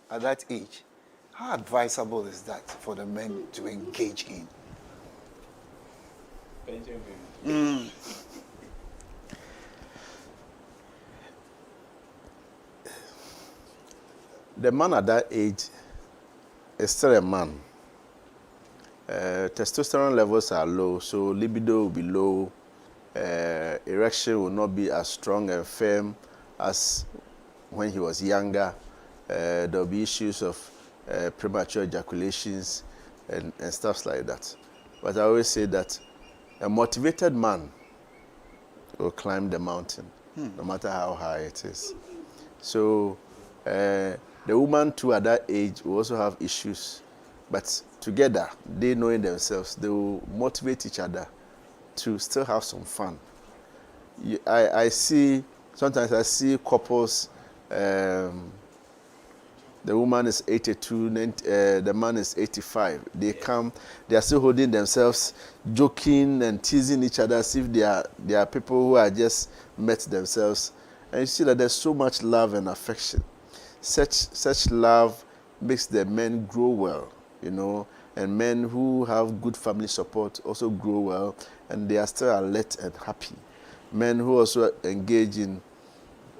S1: at that age. How advisable is that for the men to engage in?
S2: The man at that age is still a man. Testosterone levels are low, so libido will be low. Erection will not be as strong and firm as when he was younger. There will be issues of premature ejaculations and stuff like that. But I always say that a motivated man will climb the mountain, no matter how high it is. So the woman too at that age will also have issues, but together, they knowing themselves, they will motivate each other to still have some fun. Sometimes I see couples, the woman is 82, the man is 85. They come, they are still holding themselves, joking and teasing each other as if they are people who are just met themselves. And you see that there's so much love and affection. Such love makes the men grow well, and men who have good family support also grow well, and they are still alert and happy. Men who also engage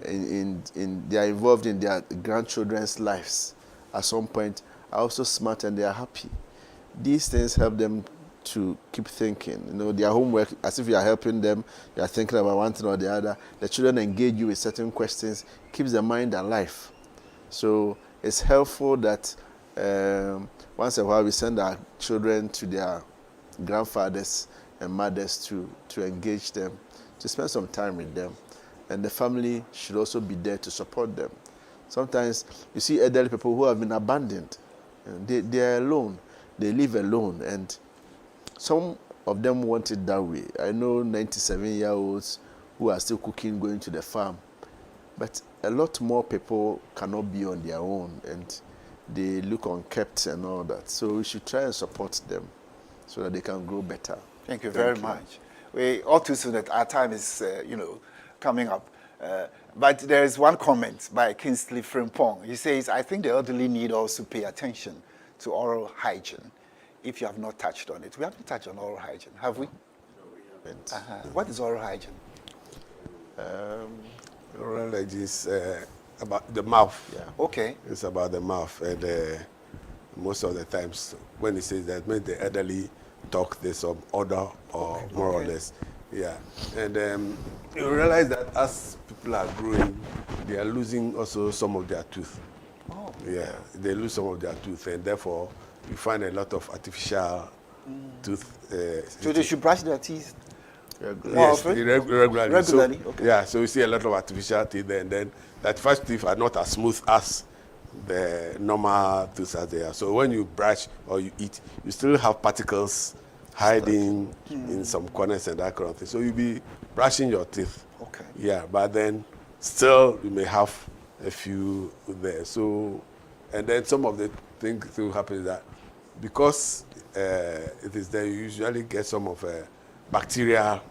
S2: they are involved in their grandchildren's lives at some point are also smart and they are happy. These things help them to keep thinking. Their homework, as if you are helping them, you are thinking about one thing or the other. The children engage you with certain questions, keeps the mind alive. So it's helpful that once in a while we send our children to their grandfathers and mothers to engage them, to spend some time with them. And the family should also be there to support them. Sometimes you see elderly people who have been abandoned. They are alone. They live alone. And some of them want it that way. I know 97-year-olds who are still cooking, going to the farm. But a lot more people cannot be on their own. And they look unkept and all that. So we should try and support them so that they can grow better.
S1: Thank you very much. We all too soon that our time is, coming up. But there is one comment by Kingsley Frimpong. He says, I think the elderly need also pay attention to oral hygiene, if you have not touched on it. We haven't touched on oral hygiene, have we?
S2: No, we haven't.
S1: What is oral hygiene?
S5: Oral hygiene is about the mouth.
S2: Yeah.
S1: Okay.
S5: It's about the mouth. And most of the times when he says that, when the elderly talk, there's some order or more or less. Yeah, and you realize that as people are growing, they are losing also some of their tooth.
S1: Oh.
S5: Yeah, they lose some of their tooth, and therefore you find a lot of artificial tooth.
S1: So they should brush their teeth
S2: Regular.
S1: more
S5: Yes,
S1: often?
S5: regularly.
S1: Regularly,
S5: So,
S1: okay.
S5: Yeah, so you see a lot of artificial teeth there, and then that first teeth are not as smooth as the normal teeth as they are. So when you brush or you eat, you still have particles hiding in some corners and that kind of thing. So you'll be brushing your teeth.
S1: Okay.
S5: Yeah, but then still you may have a few there. So, and then some of the things that will happen is that because it is there, you usually get some of bacteria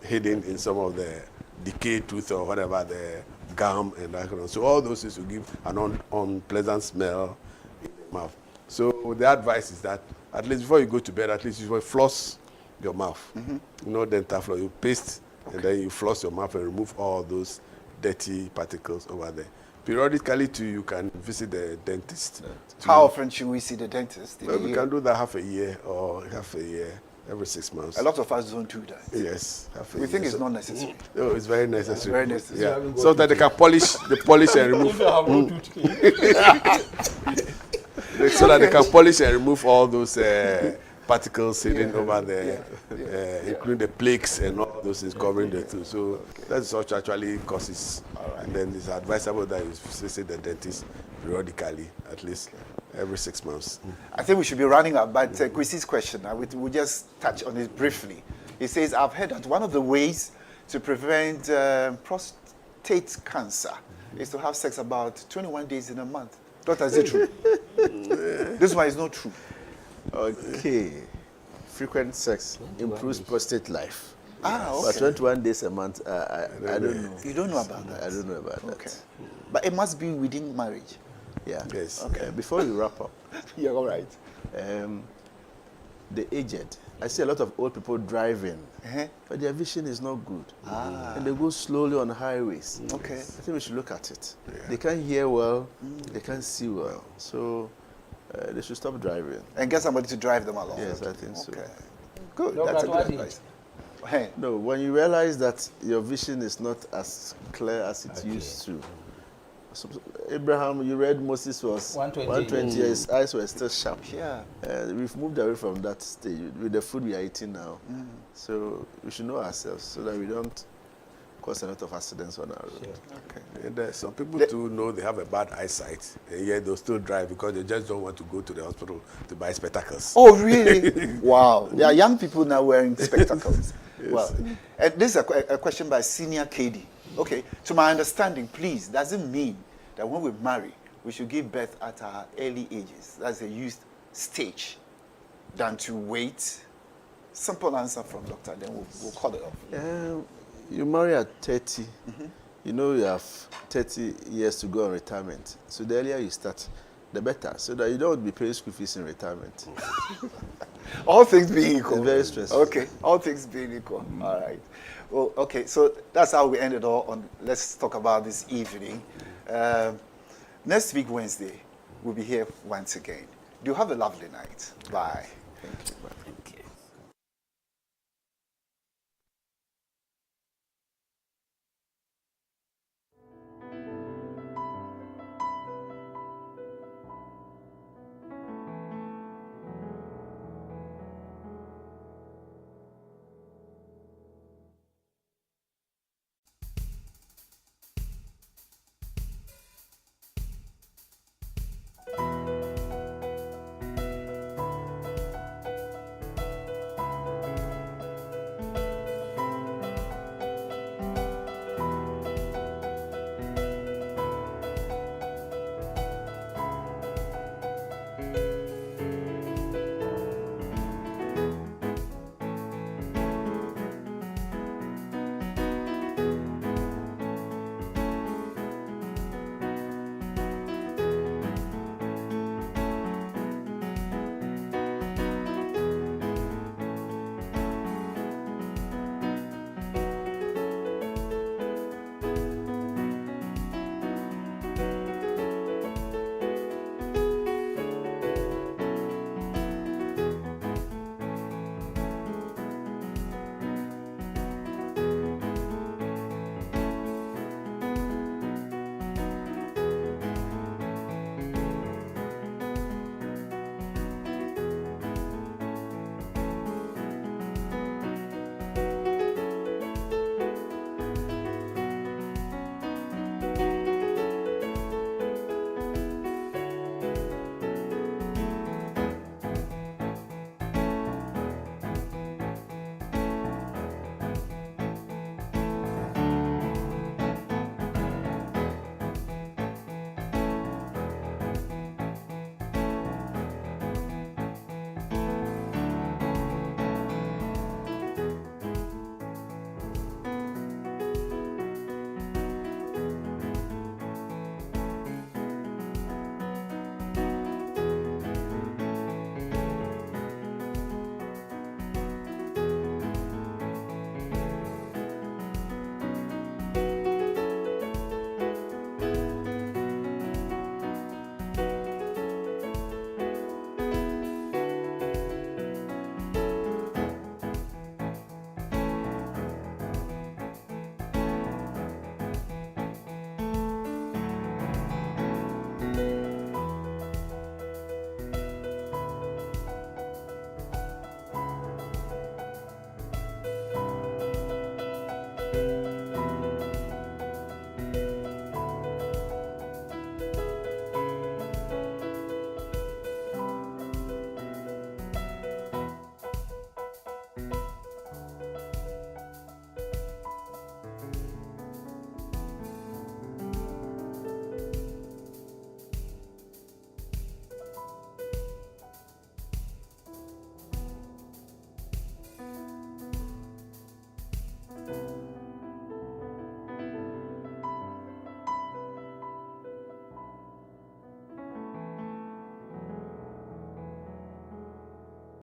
S5: hidden in some of the decayed tooth or whatever, the gum and that kind of. So all those things will give an unpleasant smell in the mouth. So the advice is that at least before you go to bed, at least you should floss your mouth. You know, dental floss. You paste and then you floss your mouth and remove all those dirty particles over there. Periodically too, you can visit the dentist.
S1: How often should we see the dentist?
S5: Well, we can do that half a year or half a year, every 6 months.
S1: A lot of us don't do that.
S5: Yes, half a
S1: We
S5: year.
S1: think it's
S5: So-
S1: not necessary.
S5: No, it's very necessary.
S1: It's very necessary.
S5: Yeah. So that they can polish and remove. So that they can polish and remove all those particles hidden over there, including the plaques and all those things covering the tooth. So that's what actually causes. And then it's advisable that you visit the dentist periodically, at least every 6 months.
S1: I think we should be running up, but Chrissy's question, we'll just touch on it briefly. He says, I've heard that one of the ways to prevent prostate cancer is to have sex about 21 days in a month. Doctor, is it true? This one is not true.
S2: Okay. Frequent sex improves prostate life.
S1: Ah,
S2: But
S1: okay.
S2: 21 days a month, I don't know.
S1: You don't know about that?
S2: I don't know about
S1: Okay.
S2: that.
S1: But it must be within marriage.
S2: Yeah.
S5: Yes.
S2: Okay. Before you wrap up,
S1: Yeah, all right.
S2: the aged. I see a lot of old people driving,
S1: Uh-huh.
S2: but their vision is not good.
S1: Ah.
S2: And they go slowly on highways.
S1: Okay.
S2: I think we should look at it. They can't hear well, they can't see well. So they should stop driving.
S1: And get somebody to drive them along.
S2: Yes, I think so.
S1: Okay. Good.
S3: Dr.
S1: That's a good
S3: Atwati.
S1: advice. Hey.
S2: No, when you realize that your vision is not as clear as it used to. So, Abraham, you read Moses was
S3: 120.
S2: his eyes were still sharp.
S1: Yeah.
S2: We've moved away from that stage with the food we are eating now. So we should know ourselves so that we don't cause a lot of accidents on our road.
S1: Okay.
S5: And some people too know they have a bad eyesight, and yet they'll still drive because they just don't want to go to the hospital to buy spectacles.
S1: Oh, really? Wow. There are young people now wearing spectacles. Well, and this is a question by Senior KD. Okay, to my understanding, please, does it mean that when we marry, we should give birth at our early ages? That's a youth stage, than to wait? Simple answer from doctor, then we'll call it off.
S2: You marry at 30, you know you have 30 years to go on retirement. So the earlier you start, the better, so that you don't be paying school fees in retirement.
S1: All things being equal.
S2: It's very stressful.
S1: Okay, all things being equal. All right. Well, okay, so that's how we ended all on Let's Talk About this evening. Next week, Wednesday, we'll be here once again. Do have a lovely night. Bye.
S2: Thank you. Bye.